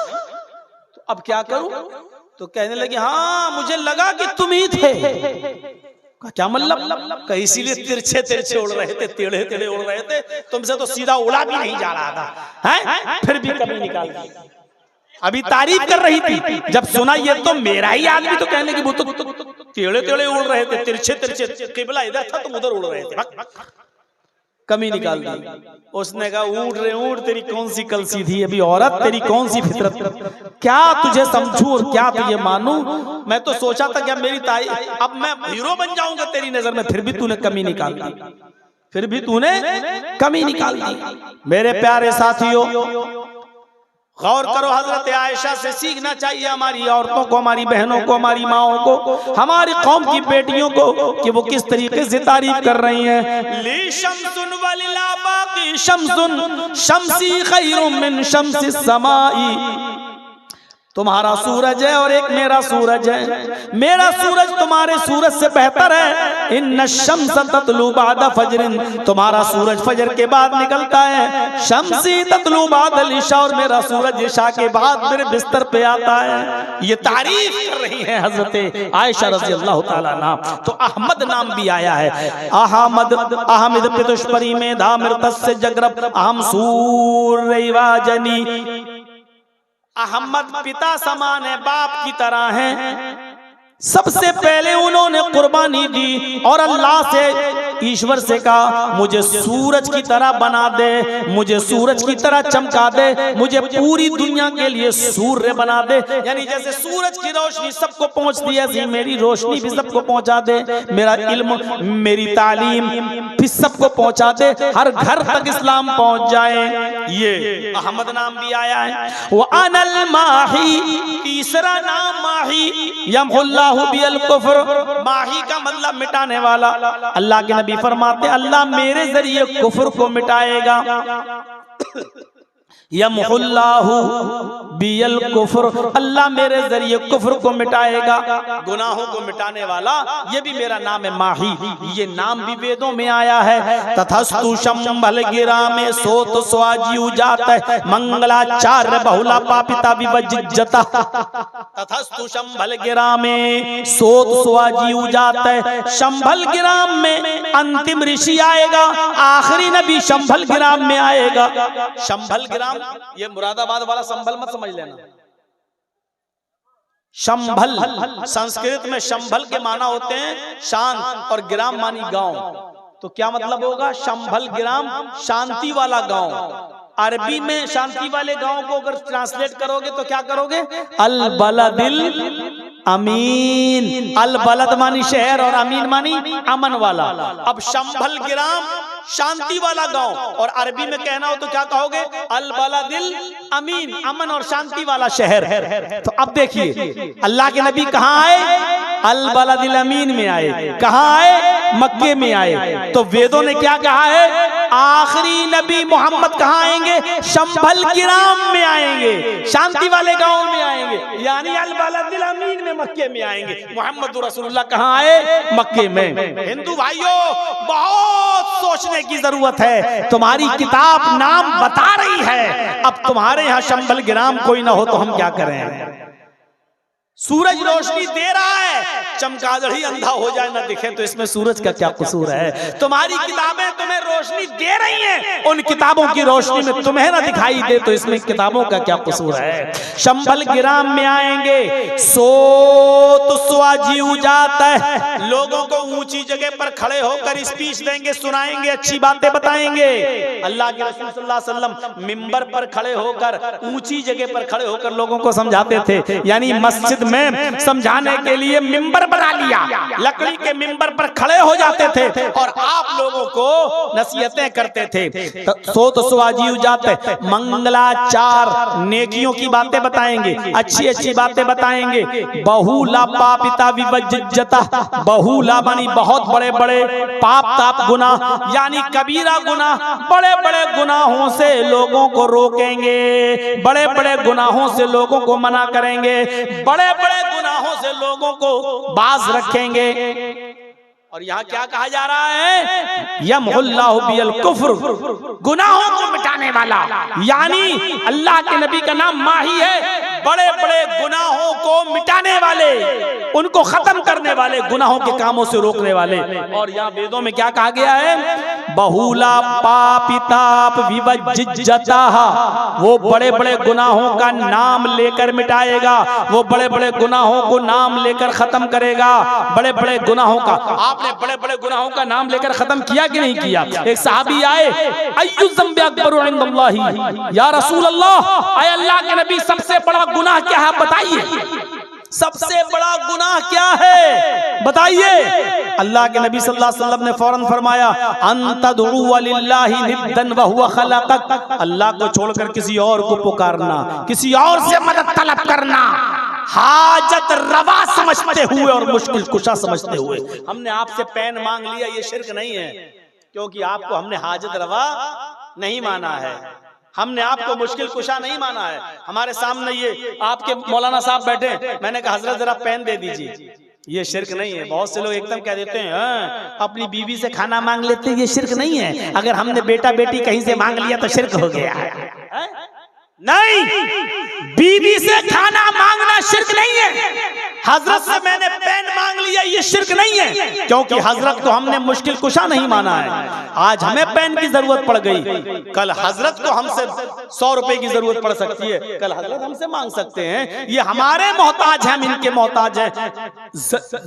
तो अब क्या करूं? तो कहने लगी हाँ मुझे लगा कि तुम ही थे। क्या मतलब? इसीलिए तिरछे तिरछे उड़ रहे थे, टेढ़े टेढ़े उड़ रहे थे, तुमसे तो सीधा उड़ा भी नहीं जा रहा था, हैं? फिर भी कमी निकाल दी। अभी तारीफ कर रही थी, जब सुना ये तो मेरा ही आदमी, तो कहने की वो तो टेढ़े टेढ़े उड़ रहे थे, तिरछे तिरछे, किबला इधर था तुम उधर उड़ रहे थे, कमी निकाल दी। उसने कहा ऊँट रे ऊँट, तेरी कौन सी कल सीधी, अभी औरत तेरी कौन सी फितरत, क्या तुझे समझूं और क्या तुझे मानूं? मैं तो सोचा था क्या मेरी ताई अब मैं हीरो बन जाऊंगा तेरी नजर में, फिर भी तूने कमी निकाल दी, फिर भी तूने कमी निकाल दी। मेरे प्यारे साथियों गौर करो, हजरत आयशा से सीखना चाहिए हमारी औरतों को, हमारी बहनों को, हमारी माओं को, हमारी कौम की बेटियों को कि वो किस तरीके से तारीफ कर रही हैं। ली शम्सुन वलिला बाकी शम्सुन शम्सी खैरुम मिन शम्सिस समाई। तुम्हारा सूरज है और एक मेरा सूरज है, मेरा सूरज तुम्हारे सूरज से बेहतर है। इन्न शम्स ततलू बाद फजरिन, तुम्हारा सूरज फजर के बाद निकलता है। शम्सी ततलू बाद इशा, और मेरा सूरज इशा के बाद मेरे बिस्तर पे आता है। ये तारीफ कर रही है हजरत आयशा रज़ी अल्लाह ताला अन्हा। तो अहमद नाम भी आया है, अहमद अहमद पितुष्परी में धामिर तस्य जगरब अहम सूरैवाजनी। अहमद पिता समान है, बाप की तरह हैं। सबसे पहले उन्होंने कुर्बानी दी और अल्लाह से ईश्वर से कहा मुझे सूरज की तरह बना दे, मुझे सूरज की तरह चमका दे, मुझे पूरी दुनिया के लिए सूर्य बना दे। यानी जैसे सूरज की रोशनी सबको पहुंचती है ऐसी मेरी रोशनी भी सबको पहुंचा दे, मेरा इल्म मेरी तालीम भी सबको पहुंचा दे, हर घर तक इस्लाम पहुंच जाए। ये अहमद नाम भी आया है। वो अनल माही, तीसरा नाम माही, यमहुल्लाहु बिल कुफ्र, माही का मतलब मिटाने वाला। अल्लाह के नबी फरमाते अल्लाह मेरे जरिए कुफ्र को मिटाएगा। यमहुल्लाहु बिल कुफ्र, अल्लाह मेरे जरिए कुफ्र को मिटाएगा, गुनाहों को मिटाने वाला, ये भी मेरा नाम है माही। ये नाम भी वेदों में आया है। तथस्तु शंभल गिरा में सोत स्वाजी जाता है, मंगलाचार्य बहुला पापिता विवज्जता। तथस्तु शंभल गिरा में सोत स्वाजी जाता है, शंभल गिराम में अंतिम ऋषि आएगा, आखिरी नबी शंभल गिराम में आएगा। शंभल गिराम ये मुरादाबाद वाला संभल मत समझ लेना। शंभल संस्कृत में शंभल के माना होते हैं शांत और ग्राम मानी गांव। तो क्या मतलब होगा? शंभल ग्राम शांति वाला गांव। अरबी में शांति वाले गांव को अगर ट्रांसलेट करोगे तो क्या करोगे? अल बलदिल अमीन। अल बलद मानी शहर और अमीन मानी अमन वाला। अब शंभल ग्राम शांति वाला गांव, और अरबी में कहना हो तो क्या कहोगे? अल बलदिल अमीन, अमन और शांति वाला शहर। तो अब देखिए अल्लाह के नबी कहाँ आए? अल बलदिल अमीन में आए। कहाँ आए? मक्के में आए। तो वेदों ने क्या कहा है? आखिरी नबी मोहम्मद कहाँ आएंगे? शंभल गिराम में आएंगे, शांति वाले गांव में आएंगे, यानी अल बलदिल अमीन में मक्के में आएंगे। मोहम्मद रसूलुल्लाह कहाँ आए? मक्के में। हिंदू भाइयों बहुत सोचने की जरूरत है। तुम्हारी किताब नाम बता रही है, अब तुम्हारे यहाँ शंभल गिराम कोई ना हो तो हम क्या करें? सूरज रोशनी दे रहा है, चमगादड़ ही अंधा हो जाए ना दिखे तो इसमें सूरज का क्या कसूर है? तुम्हारी किताबें तुम्हें रोशनी दे रही हैं, उन किताबों की रोशनी में तुम्हें ना दिखाई दे तो इसमें किताबों का क्या कसूर है? शंभल गिराम में आएंगे, सोत स्वाजी जाता है, लोगों को ऊंची जगह पर खड़े होकर स्पीच देंगे, सुनाएंगे, अच्छी बातें बताएंगे। अल्लाह के रसूल सल्लल्लाहु अलैहि वसल्लम मिंबर पर खड़े होकर, ऊंची जगह पर खड़े होकर लोगों को समझाते थे। यानी मस्जिद में समझाने के लिए मिंबर बना लिया, लकड़ी के मिंबर पर खड़े हो जाते थे और आप लोगों को नसीहतें करते थे। सोत स्वाजी जाते, मंगलाचार, नेकियों की बातें बताएंगे, अच्छी अच्छी बातें बताएंगे। बहुला पापिता विवज्जता, बहुला मानी बहुत बड़े बड़े पाप ताप गुनाह, यानी कबीरा गुनाह, बड़े बड़े गुनाहों से लोगों को रोकेंगे, बड़े बड़े गुनाहों से लोगों को मना करेंगे, बड़े बड़े गुनाहों से लोगों को बाज रखेंगे। और यहाँ क्या कहा जा रहा है? यमहुल्लाहु बिल कुफ्र, गुनाहों को मिटाने वाला। यानी अल्लाह के नबी का नाम माही है, बड़े बड़े गुनाहों को मिटाने वाले, उनको खत्म करने वाले, गुनाहों के कामों से रोकने वाले। और यहाँ वेदों में क्या कहा गया है? बहुला पापिताप विवज्जता, वो बड़े बड़े गुनाहों का नाम लेकर मिटाएगा, वो बड़े बड़े गुनाहों को नाम लेकर खत्म करेगा। बड़े बड़े गुनाहों का, आपने बड़े बड़े गुनाहों का नाम लेकर खत्म किया कि नहीं किया? एक सहाबी आए, अय्यु ज़ंबि अकबरु इंदल्लाहि, या रसूल अल्लाह, ऐ अल्लाह के नबी सबसे बड़ा गुनाह क्या है बताइए, सबसे बड़ा गुनाह क्या है बताइए? अल्लाह के नबी सल्लल्लाहु अलैहि वसल्लम ने फौरन फरमाया, अंतदउ लिल्लाहि निद्दन व हुवा खलक़क, अल्लाह को छोड़कर किसी और को पुकारना, किसी और से मदद तलब करना, हाजत रवा समझते हुए और मुश्किल कुशा समझते हुए। हमने आपसे पेन मांग लिया, ये शिर्क नहीं है, क्योंकि आपको हमने हाजत रवा नहीं माना है, हमने आपको मुश्किल कुशा नहीं माना है। हमारे सामने ये आपके मौलाना साहब बैठे, मैंने कहा हजरत जरा पेन दे दीजिए, ये शिर्क नहीं है। बहुत से लोग एकदम कह देते हैं अपनी बीवी से खाना मांग लेते हैं, ये शिर्क नहीं है। अगर हमने बेटा बेटी कहीं से मांग लिया तो शिर्क हो गया है। नहीं, बीवी से खाना मांगना शिर्क नहीं है। हजरत से मैंने पेन मांग लिया, ये शिर्क नहीं है, क्योंकि हजरत को हमने मुश्किल कुशा नहीं माना है। आज हमें पेन की जरूरत पड़ गई, कल हजरत को हमसे 100 रुपए की जरूरत पड़ सकती है, कल हजरत हमसे मांग सकते हैं। ये हमारे मोहताज हैं, हम इनके मोहताज हैं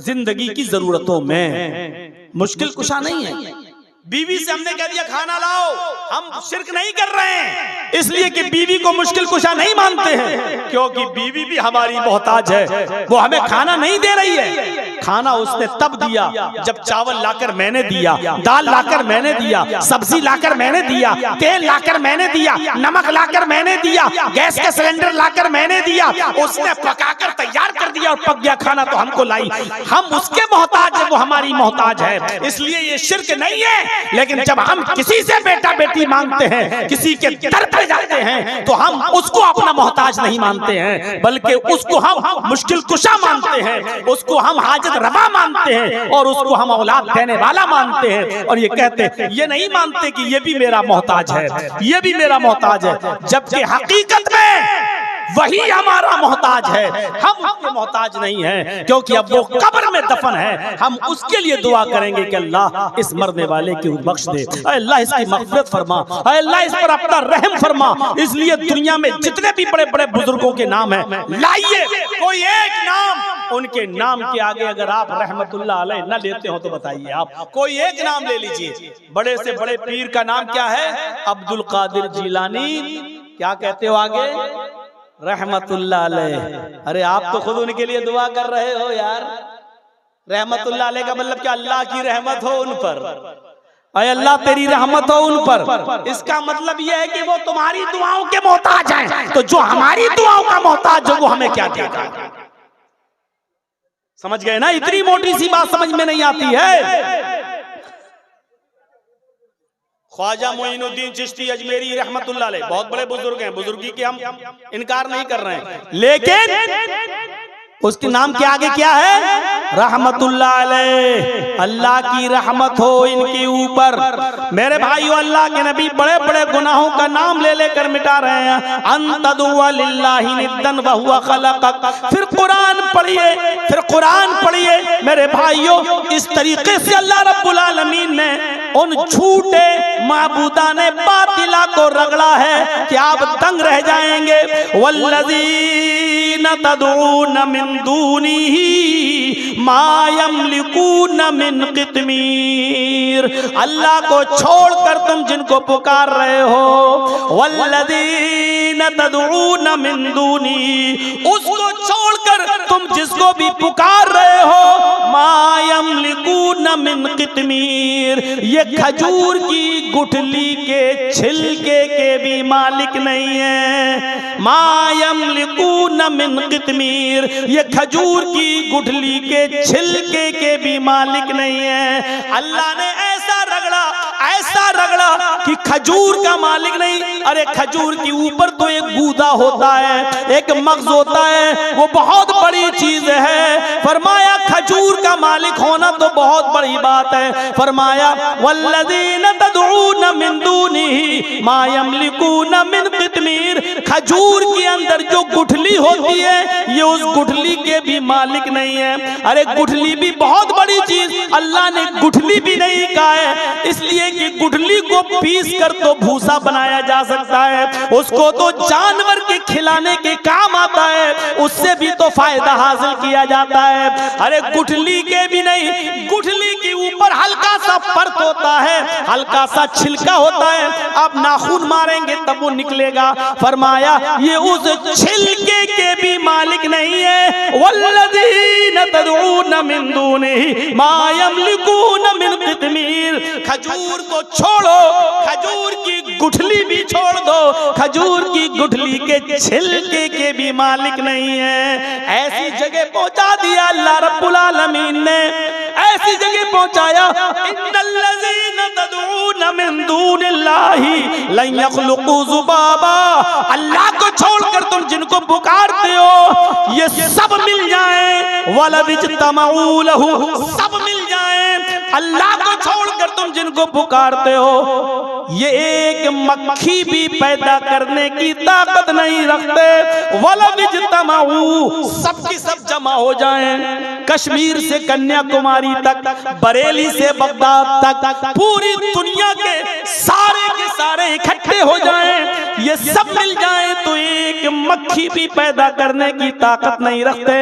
जिंदगी की जरूरतों में। मुश्किल कुशा नहीं है। बीवी से हमने कह दिया खाना लाओ, हम शिर्क नहीं कर रहे हैं, इसलिए कि बीवी को मुश्किल कुशा नहीं मानते हैं, क्योंकि बीवी भी हमारी मोहताज है। वो हमें खाना नहीं दे रही है, खाना उसने तब दिया जब चावल लाकर मैंने दिया, दाल लाकर मैंने दिया, सब्जी लाकर मैंने दिया, तेल लाकर मैंने दिया, नमक लाकर मैंने दिया, गैस का सिलेंडर लाकर मैंने दिया, उसने पकाकर तैयार कर दिया और पक गया खाना तो हमको लाई। हम उसके मोहताज है, वो हमारी मोहताज है, इसलिए ये शिर्क नहीं है। लेकिन जब हम किसी से बेटा बेटी मांगते हैं, किसी के दर पर जाते हैं, तो हम उसको अपना मोहताज नहीं मानते हैं, बल्कि उसको हम मुश्किल कुशा मानते हैं, उसको हम हाजत रवा मानते हैं, और उसको हम औलाद देने वाला मानते हैं। और ये कहते हैं, ये नहीं मानते कि ये भी मेरा मोहताज है, ये भी मेरा मोहताज है, जबकि हकीकत में वही हमारा मोहताज है, हम उसके मोहताज नहीं हैं, क्योंकि अब वो कब्र में दफन है। हम उसके लिए दुआ करेंगे कि अल्लाह इस मरने वाले की बख्श दे, अल्लाह इसकी मग़फ़िरत फरमा, अल्लाह इस पर अपना रहम फरमा। इसलिए दुनिया में जितने भी बड़े बड़े बुजुर्गों के नाम हैं, लाइए कोई एक नाम, उनके नाम के आगे अगर आप रहमतुल्लाह अलैह न लेते हो तो बताइए, आप कोई एक नाम ले लीजिए। बड़े से बड़े पीर का नाम क्या है? अब्दुल कादिर जिलानी। क्या कहते हो आगे? रहमतुल्लाह अलैह। अरे आप तो खुद उनके लिए दुआ कर रहे हो यार। रहमतुल्लाह अलैह का मतलब क्या? अल्लाह की रहमत हो उन पर, अय अल्लाह तेरी रहमत हो उन पर। इसका मतलब यह है कि वो तुम्हारी दुआओं के मोहताज हैं, तो जो हमारी दुआओं का मोहताज हो वो हमें क्या देगा? समझ गए ना? इतनी मोटी सी बात समझ में नहीं आती है। ख्वाजा मोइनुद्दीन चिश्ती अजमेरी रहमतुल्लाह अलैह बहुत बड़े बुजुर्ग हैं, बुजुर्गी के हम इनकार नहीं कर रहे हैं, लेकिन उसके नाम के आगे क्या है? रहमतुल्लाह अलैह। अल्लाह की रहमत हो इनके ऊपर। मेरे भाइयों, अल्लाह के नबी बड़े बड़े गुनाहों का नाम ले लेकर मिटा रहे हैं। अंतदुआ लिल्लाहि निद्दन व हुवा खलक़क। फिर कुरान पढ़िए, फिर कुरान पढ़िए मेरे भाइयों। इस तरीके से अल्लाह रब्बुल आलमीन ने उन झूठे माबूदाने बातिला को रगड़ा है कि आप दंग रह जाएंगे। वल्लज़ीना तदऊन मिन दूनिही मा यमलिकून मिन क़ित्मीर। अल्लाह को छोड़कर तुम जिनको पुकार रहे हो, वल्लज़ीना तदऊन मिन दूनिही, उसको छोड़कर तुम जिसको भी पुकार रहे हो, मा यमलिकून मिन क़ित्मीर, ये खजूर की गुठली के छिलके के भी मालिक नहीं है। मा यमलिकून मिन क़ित्मीर, ये खजूर की गुठली के छिलके के भी मालिक नहीं है। अल्लाह ने ऐसा रगड़ा कि खजूर का मालिक नहीं। अरे खजूर के ऊपर तो एक गूदा होता है, एक मग़ज़ होता है, वो बहुत बड़ी चीज है। फरमाया खजूर का मालिक होना तो बहुत बड़ी बात है। फरमाया वल्लज़ीना तदऊन मिन दूनिही मा यमलिकून मिन क़ित्मीर, खजूर के अंदर जो गुठली होती है ये उस गुठली के भी मालिक नहीं है। अरे गुठली भी बहुत बड़ी चीज, अल्लाह ने गुठली भी नहीं कहा है इसलिए कि गुठली को पीस कर तो भूसा बनाया जा सकता है, उसको तो जानवर के खिलाने के काम आता है, उससे भी तो फायदा हासिल किया जाता है। अरे गुठली के भी नहीं, गुठली के ऊपर हल्का सा परत होता है, हल्का सा छिलका होता है, आप नाखून मारेंगे तब वो निकलेगा। फरमाया ये उस छिलके के भी मालिक नहीं है। वल्लज़ीना तदऊन मिन दूनिही मा यमलिकून मिन क़ित्मीर, खजूर तो छोड़ो, खजूर की गुठली भी छोड़ दो, खजूर की गुठली के छिलके के भी मालिक नहीं है। ऐसी जगह पहुंचा दिया अल्लाह रब्बुल आलमीन ने, ऐसी जगह पहुंचाया। इन्नल्लज़ीना तदऊन मिन दूनिल्लाहि लन यख़्लुक़ू ज़ुबाबा, अल्लाह को छोड़कर तुम जिनको पुकारते हो ये सब मिल जाएं, वलव इज्तमऊ लहू, सब मिल जाएं। अल्लाह को छोड़कर तुम जिनको पुकारते हो ये एक मक्खी भी पैदा करने की ताकत नहीं रखते। वलव इज्तमऊ, सब की सब जमा हो जाएं, कश्मीर से कन्याकुमारी तक, बरेली से बगदाद तक, पूरी दुनिया के सारे इकट्ठे हो जाएं, ये सब मिल जाएं तो एक मक्खी भी पैदा करने की ताकत नहीं रखते।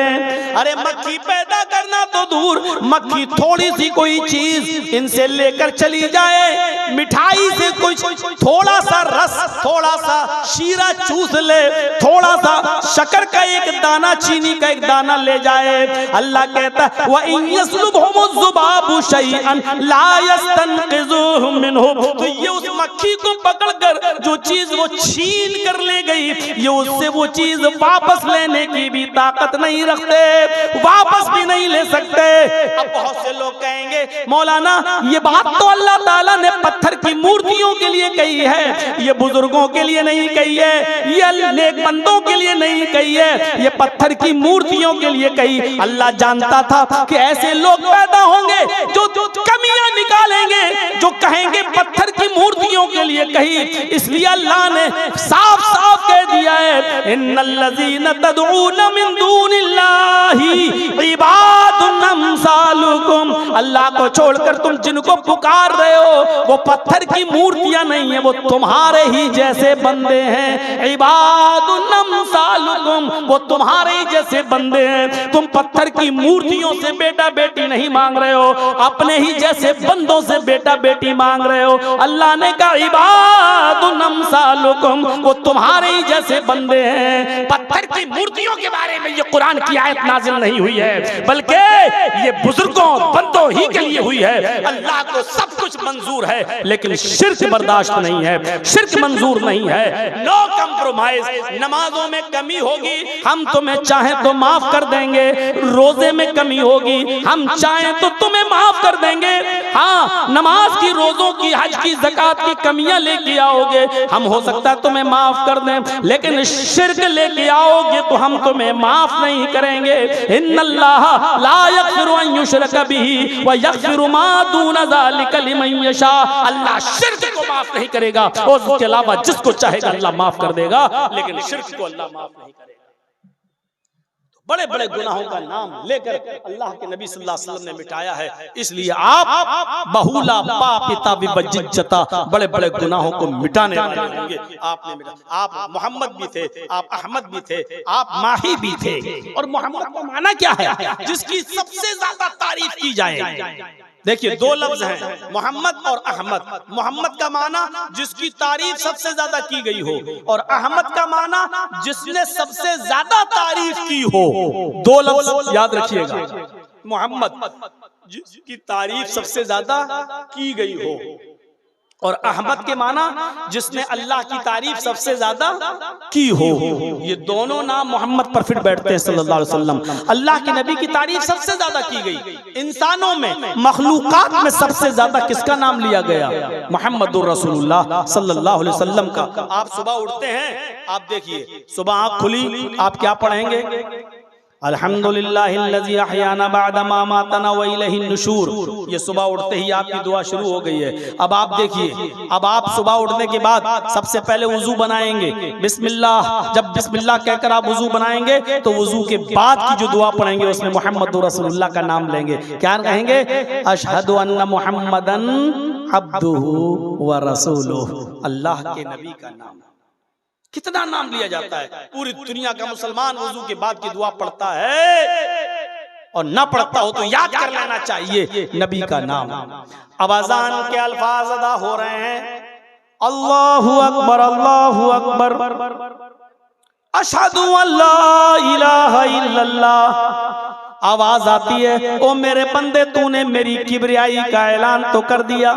अरे मक्खी पैदा करना तो दूर, मक्खी थोड़ी सी कोई चीज इनसे लेकर चली जाए, मिठाई से कुछ थोड़ा सा रस, थोड़ा सा शीरा चूस ले, थोड़ा सा शक्कर का एक दाना, चीनी का एक दाना ले जाए, अल्लाह कहता है व इन यस्लुबहुमुज़्ज़ुबाबु शैअन ला यस्तनक़िज़ुहु मिन्हु, तो ये उस मक्खी को पकड़कर जो चीज वो छीन कर ले गई, ये उससे वो चीज वापस लेने की भी ताकत नहीं रखते, वापस भी नहीं ले सकते। अब बहुत से लोग कहेंगे मौलाना ये बात तो अल्लाह ताला ने पत्थर की मूर्तियों के लिए कही है, ये बुजुर्गों के लिए नहीं कही है, ये नेक बंदों के लिए नहीं कही है, ये पत्थर की मूर्तियों के लिए कही। अल्लाह जानता था कि ऐसे लोग पैदा होंगे जो कमियां निकालेंगे, जो कहेंगे पत्थर की मूर्तियों के लिए कही, इसलिए अल्लाह ने साफ साफ कह दिया है इन्नल्लज़ीना तदऊना मिन दूनिल्लाहि इबादुन अम्सालुकुम, अल्लाह को छोड़कर तुम जिनको पुकार रहे हो वो पत्थर की मूर्तियां नहीं है, वो तुम्हारे ही जैसे बंदे हैं। इबादुन अम्सालुकुम, वो तुम्हारे ही जैसे बंदे हैं। तुम पत्थर की मूर्तियों से बेटा बेटी नहीं मांग रहे हो, अपने ही जैसे बंदों से बेटा बेटी मांग रहे हो। अल्लाह ने कहा इबादुन अम्सालुकुम, वो तुम्हारे ही जैसे बंदे हैं। पत्थर की मूर्तियों के बारे में ये कुरान की आयत नाजिल नहीं हुई है, बल्कि ये बुजुर्गों बंदों ही के लिए हुई है। अल्लाह को सब कुछ मंजूर है, लेकिन शिर्क बर्दाश्त नहीं है, शिर्क मंजूर नहीं है। No compromise. नमाजों में कमी होगी, हम तुम्हें चाहें तो माफ कर देंगे। रोजे में कमी होगी, हम चाहें तो तुम्हें माफ कर देंगे। हाँ, नमाज की, रोजों की, हज की, ज़कात की कमियां लेके आओगे, हम हो सकता है तुम्हें माफ कर दें, लेकिन शिर्क लेके आओगे तो हम तुम्हें माफ नहीं करेंगे। इन्नल्लाह ला यग़फ़िरु अन युश्रका बिही व यग़फ़िरु मा दूना ज़ालिका लिमन यशा, अल्लाह शिर्क को माफ नहीं करेगा और उसके अलावा जिसको चाहेगा अल्लाह माफ कर देगा, लेकिन शिर्क को अल्लाह माफ नहीं करेगा। बड़े बड़े गुनाहों का नाम लेकर अल्लाह के नबी सल्लल्लाहु अलैहि वसल्लम ने मिटाया है, इसलिए आप बहुला पापिता विबज्जिता, बड़े बड़े गुनाहों को मिटाने वाले होंगे। आपने मिटा, आप मोहम्मद भी थे, आप अहमद भी थे, आप माही भी थे। और मोहम्मद का माना क्या है जिसकी सबसे ज्यादा तारीफ की जाए? देखिए दो लफ्ज हैं, मोहम्मद और अहमद। मोहम्मद का माना जिसकी तारीफ सबसे ज्यादा की गई हो, और अहमद का माना जिसने सबसे ज्यादा तारीफ की हो। दो लफ्ज याद रखिएगा, मोहम्मद जिसकी तारीफ सबसे ज्यादा की गई हो, और अहमद के माना जिसने अल्लाह की तारीफ सबसे ज्यादा की हो। ये दोनों नाम मोहम्मद पर फिट बैठते हैं सल्लल्लाहु अलैहि वसल्लम। अल्लाह के नबी की तारीफ सबसे ज्यादा की गई। इंसानों में, मखलूकात में सबसे ज्यादा किसका नाम लिया गया? मोहम्मदुर रसूलुल्लाह सल्लल्लाहु अलैहि वसल्लम का। आप सुबह उठते हैं, आप देखिए सुबह आँख खुली, आप क्या पढ़ेंगे? अल्हम्दुलिल्लाहिल्लज़ी अहयाना बअदा मा मातना व इलैहिन नुशूर। ये सुबह उठते ही आपकी दुआ शुरू हो गई है। अब आप देखिए, अब आप सुबह उठने के बाद सबसे पहले वुजू बनाएंगे, बिस्मिल्लाह। जब बिस्मिल्लाह कहकर आप वुजू बनाएंगे तो वुजू के बाद की जो दुआ पढ़ेंगे उसमें मुहम्मदुर रसूलुल्लाह का नाम लेंगे। क्या कहेंगे? अशहदु अन्ना मुहम्मदन अब्दुहु व रसूलुहु, अल्लाह के नबी का नाम। कितना नाम लिया जाता है। पूरी दुनिया का मुसलमान वुजू के बाद की दुआ पढ़ता है, और ना पढ़ता हो तो याद कर लेना चाहिए नबी का नाम। अब अज़ान के अल्फाज अदा हो रहे हैं, अल्लाहु अकबर, अल्लाहु अकबर, अशहदु अल्ला इलाहा इल्लल्लाह। आवाज आती है, ओ मेरे बंदे तूने मेरी किबरियाई का ऐलान तो कर दिया।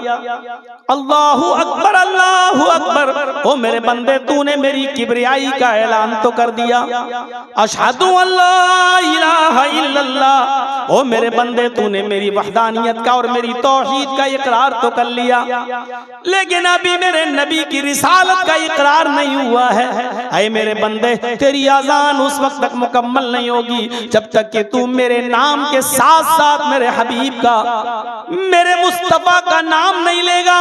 अल्लाहु अकबर, अल्लाहु अकबर, ओ मेरे बंदे तूने मेरी किबरियाई का ऐलान तो कर दिया। अशहदु अल्ला इलाहा इल्लल्लाह, ओ मेरे बंदे तूने मेरी वहदानियत का और मेरी तौहीद का इकरार तो कर लिया, लेकिन अभी मेरे नबी की रिसालत का इकरार नहीं हुआ है। ऐ मेरे बंदे, तेरी अज़ान उस वक्त तक मुकम्मल नहीं होगी जब तक कि तू मेरे नाम के साथ साथ मेरे हबीब का, मेरे मुस्तफा का नाम नहीं लेगा।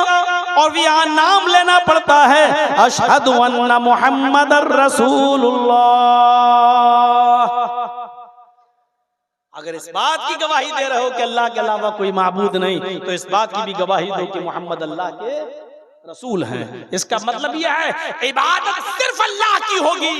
और यहाँ नाम लेना पड़ता है, अशहदु अन्ना मुहम्मदर रसूलुल्लाह। अगर इस बात की गवाही दे रहे हो कि अल्लाह के अलावा कोई माबूद नहीं, तो इस बात की भी गवाही दो कि मोहम्मद अल्लाह के रसूल हैं। इसका मतलब यह है इबादत सिर्फ अल्लाह की होगी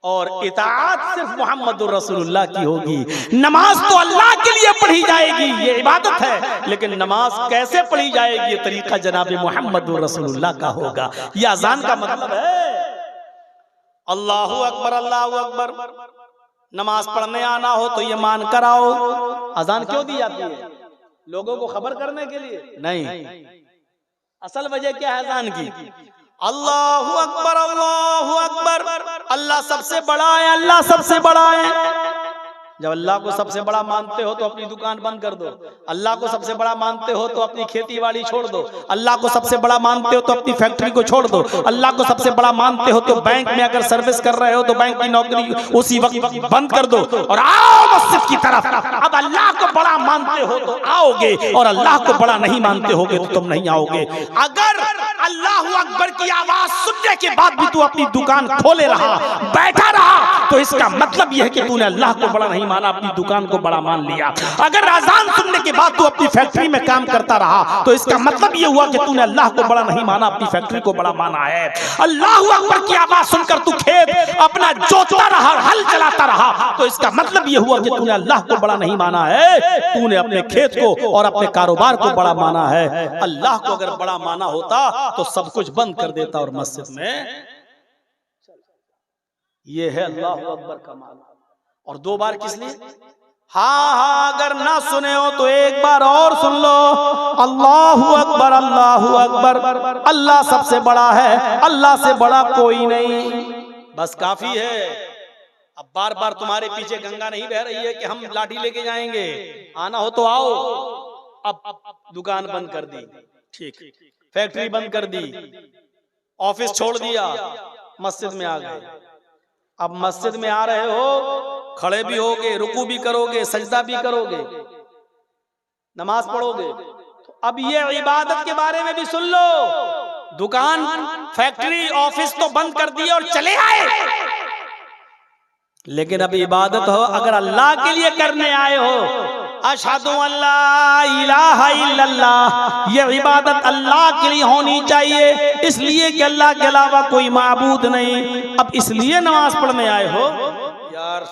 और इताअत सिर्फ मोहम्मद रसूलुल्लाह की होगी। नमाज तो अल्लाह के लिए पढ़ी जाएगी, ये इबादत है, लेकिन नमाज कैसे पढ़ी जाएगी ये तरीका जनाब मोहम्मद रसूलुल्लाह का होगा। ये अजान का मतलब है अल्लाहू अकबर अल्लाहू अकबर। नमाज पढ़ने आना हो तो ये मान कर आओ। अजान क्यों दी जाती है? लोगों को खबर करने के लिए नहीं, असल वजह क्या है अजान की? अल्लाहू अकबर अल्लाहू अकबर, अल्लाह सबसे बड़ा है, अल्लाह सबसे बड़ा है। जब अल्लाह को सबसे बड़ा मानते हो तो अपनी दुकान बंद कर दो, अल्लाह को सबसे बड़ा मानते हो तो अपनी खेती बाड़ी छोड़ दो, अल्लाह को सबसे बड़ा मानते हो तो अपनी फैक्ट्री को छोड़ दो, अल्लाह को सबसे बड़ा मानते हो तो बैंक में अगर सर्विस कर रहे हो तो बैंक की नौकरी उसी वक्त बंद कर दो और आओ मस्जिद की तरफ। अब अल्लाह को बड़ा मानते हो तो आओगे और अल्लाह को बड़ा नहीं मानते होगे तो तुम नहीं आओगे। अगर अल्लाहू अकबर की आवाज सुनने के बाद भी तू अपनी दुकान खोले रहा, बैठा रहा, तो इसका मतलब यह है कि तूने अल्लाह को बड़ा नहीं माना, अपनी दुकान को बड़ा मान लिया। अगर अजान सुनने के बाद तू अपनी फैक्ट्री में काम करता रहा तो इसका मतलब यह हुआ कि तूने अल्लाह को बड़ा नहीं माना, अपनी फैक्ट्री को बड़ा माना है। अल्लाहू अकबर की आवाज सुनकर तू खेत अपना जोतता रहा, हल चलाता रहा, तो इसका मतलब यह हुआ कि तूने अल्लाह को बड़ा नहीं माना है, तूने अपने खेत को और अपने कारोबार को बड़ा माना है। अल्लाह को अगर बड़ा माना होता तो सब कुछ बंद कर देता और मस्जिद में। ये है अल्लाहू अकबर का माना। और दो बार किस लिए? हाँ, अगर ना सुने हो तो एक बार और सुन लो। अल्लाहू अकबर अल्लाहू अकबर, अल्लाह सबसे बड़ा है, अल्लाह से बड़ा कोई नहीं, बस काफी है। अब बार बार तुम्हारे पीछे गंगा नहीं बह रही है कि हम लाठी लेके जाएंगे, आना हो तो आओ। अब दुकान बंद कर दी, ठीक, फैक्ट्री बंद कर दी, ऑफिस छोड़ दिया, मस्जिद में आ गए। अब मस्जिद में आ रहे हो, खड़े भी होगे, रुकू भी करोगे, सजदा भी करोगे, नमाज पढ़ोगे, तो अब ये इबादत के बारे में भी सुन लो। दुकान, फैक्ट्री, ऑफिस तो बंद कर दिए और चले आए, लेकिन अब इबादत हो अगर अल्लाह के लिए करने आए हो, अशहदु अल्ला इलाहा इल्लल्लाह, ये इबादत अल्लाह के लिए होनी चाहिए, इसलिए कि अल्लाह के अलावा कोई माबूद नहीं। अब इसलिए नमाज पढ़ने आए हो। यार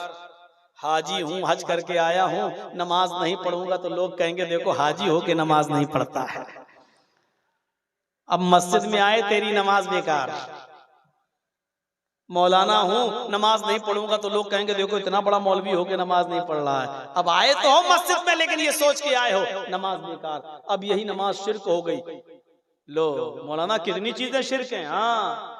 हाजी हूँ, हज करके आया हूँ, नमाज नहीं पढ़ूंगा तो लोग कहेंगे देखो हाजी हो के नमाज नहीं पढ़ता है। अब मस्जिद में आए, तेरी नमाज बेकार। मौलाना हूँ, नमाज नहीं पढ़ूंगा तो लोग कहेंगे देखो इतना बड़ा मौलवी हो के नमाज नहीं पढ़ रहा है। अब आए तो हो मस्जिद में, लेकिन ये सोच के आए हो नमाज बेकार। अब यही नमाज शिर्क हो गई। लो मौलाना कितनी चीजें शिर्क हैं। हाँ,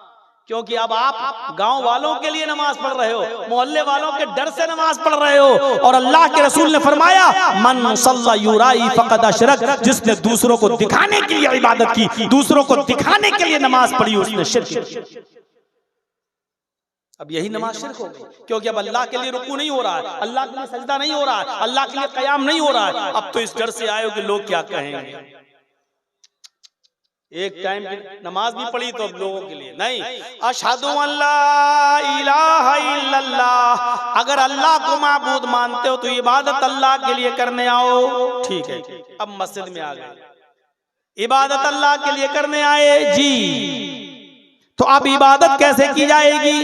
क्योंकि अब आप गांव वालों के लिए नमाज पढ़ रहे हो, मोहल्ले वालों के डर से नमाज पढ़ रहे हो। और अल्लाह के रसूल ने फरमाया मन सल्ला युराई फक़द अशरक, जिसने दूसरों को दिखाने के लिए इबादत की, दूसरों को दिखाने के लिए नमाज पढ़ी, उसने शिर्क। अब यही नमाज शिर्क हो गई, क्योंकि अब अल्लाह के लिए रुकू नहीं हो रहा है, अल्लाह के लिए सजदा नहीं हो रहा है, अल्लाह के लिए क़याम नहीं हो रहा है। अब तो इस डर से आए हो कि लोग क्या कहेंगे। एक टाइम की नमाज भी पढ़ी तो अब लोगों के लिए नहीं। अशहदु अल्ला इलाहा इल्लल्लाह, अगर अल्लाह को माबूद मानते हो तो इबादत अल्लाह के लिए करने आओ, ठीक है। अब मस्जिद में आ गए, इबादत अल्लाह के लिए करने आए जी, तो अब इबादत कैसे की जाएगी?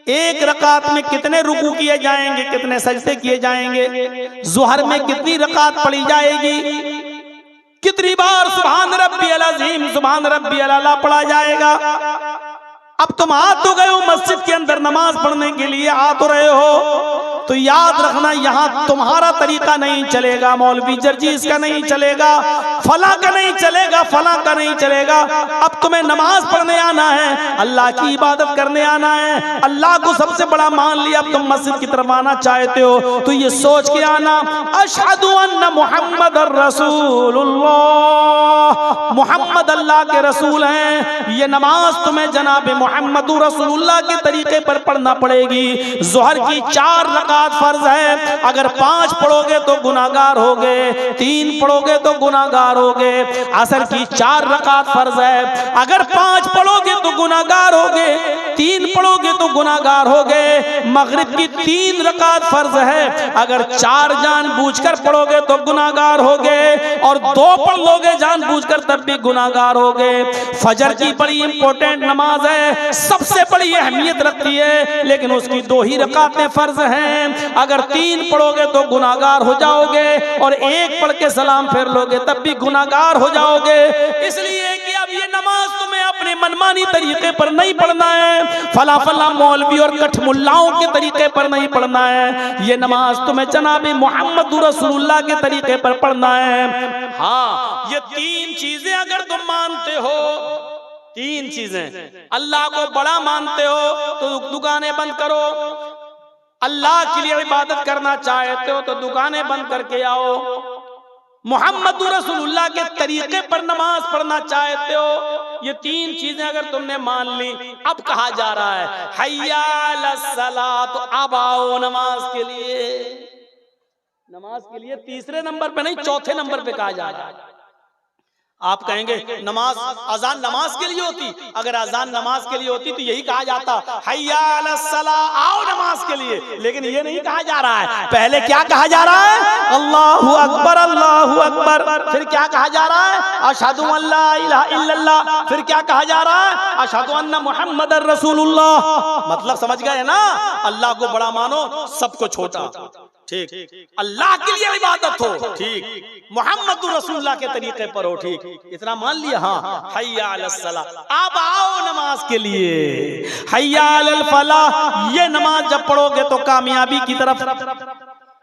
एक रकात में कितने रुकू किए जाएंगे, कितने सजदे किए जाएंगे? ज़ुहर में कितनी रकात पढ़ी जाएगी? कितनी बार सुभान रब्बियल अज़ीम सुभान रब्बियल आला पढ़ा जाएगा? अब तुम आ तो गए हो मस्जिद के अंदर नमाज पढ़ने के लिए, आ तो रहे हो, तो याद रखना यहाँ तुम्हारा तरीका नहीं चलेगा, मौलवी जर्जीस का नहीं चलेगा, फला का नहीं चलेगा, फला का नहीं चलेगा। अब तुम्हें नमाज पढ़ने आना है, अल्लाह की इबादत करने आना है, अल्लाह को सबसे बड़ा मान लिया, अब तुम मस्जिद की तरफ आना चाहते हो तो ये सोच के आना अशहदु अन्ना मुहम्मदर रसूलुल्लाह, मुहम्मद अल्लाह के रसूल हैं। ये नमाज तुम्हें जनाब मोहम्मद रसूलुल्लाह के तरीके पर पढ़ना पड़ेगी। ज़ोहर की 4 रकात फर्ज है, अगर 5 पढ़ोगे तो गुनाहगार होगे, 3 पढ़ोगे तो गुनाहगार होगे। असर की 4 रकात फर्ज है, अगर 5 पढ़ोगे तो गुनाहगार होगे, 3 पढ़ोगे तो गुनाहगार होगे। मगरिब की 3 रकात फर्ज है, अगर 4 जानबूझकर पढ़ोगे तो गुनाहगार होगे, और 2 पढ़ लोगे जानबूझकर तब भी गुनाहगार होगे। फजर की बड़ी इंपॉर्टेंट नमाज है, सबसे बड़ी अहमियत रखती है, लेकिन उसकी 2 ही रकातें फर्ज हैं। अगर 3 पढ़ोगे तो गुनाहगार हो जाओगे, और 1 पढ़ के सलाम फेर लोगे तब भी गुनाहगार हो जाओगे। इसलिए कि अब ये नमाज तुम्हें अपने मनमानी तरीके पर नहीं पढ़ना है, फला फला मौलवी और कठमुल्लाओं के तरीके पर नहीं पढ़ना है। ये नमाज तुम्हें जनाब मोहम्मद रसूलुल्लाह के तरीके पर पढ़ना है। हाँ, ये 3 चीजें अगर तुम मानते हो, 3 चीजें, अल्लाह को बड़ा मानते हो तो दुकानें बंद करो, अल्लाह के लिए इबादत करना चाहते हो तो दुकानें बंद करके आओ, मोहम्मद रसूलुल्लाह के तरीके पर नमाज पढ़ना चाहते हो, ये 3 चीजें अगर तुमने मान ली, अब कहा जा रहा है हय्या अलस्सलाह, तो अब आओ नमाज के लिए। नमाज के लिए तीसरे नंबर पे नहीं, चौथे नंबर पे कहा जा रहा है। आप कहेंगे नमाज, अजान नमाज के लिए होती, अगर अजान नमाज के लिए होती तो यही कहा जाता हय्या अलस्सलाह, आओ नमाज के लिए, लेकिन ये नहीं कहा जा रहा है। पहले क्या कहा जा रहा है? अल्लाहु अकबर, अल्लाहु अकबर। फिर क्या कहा जा रहा है? अशहदु अल्ला इलाहा इल्लल्लाह। फिर क्या कहा जा रहा है? अशहदु अन्ना मुहम्मदर रसूलुल्लाह। मतलब समझ गए ना? अल्लाह को बड़ा मानो, सबको छोटा, ठीक, अल्लाह के लिए इबादत हो, ठीक, मोहम्मद रसूलुल्लाह के तरीके पर हो, ठीक, इतना मान लिया। हाँ, हय्या अलस्सलाह, अब आओ नमाज के लिए। हय्या अलल फलाह, ये नमाज जब पढ़ोगे तो कामयाबी की तरफ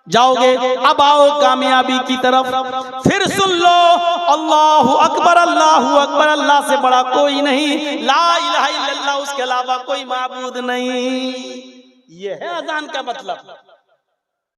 जाओगे। अब आओ कामयाबी की तरफ। फिर सुन लो, अल्लाहु अकबर, अल्लाहु अकबर, अल्लाह से बड़ा कोई नहीं, ला इलाहा इल्लल्लाह, उसके अलावा कोई माबूद नहीं। ये है अजान का मतलब।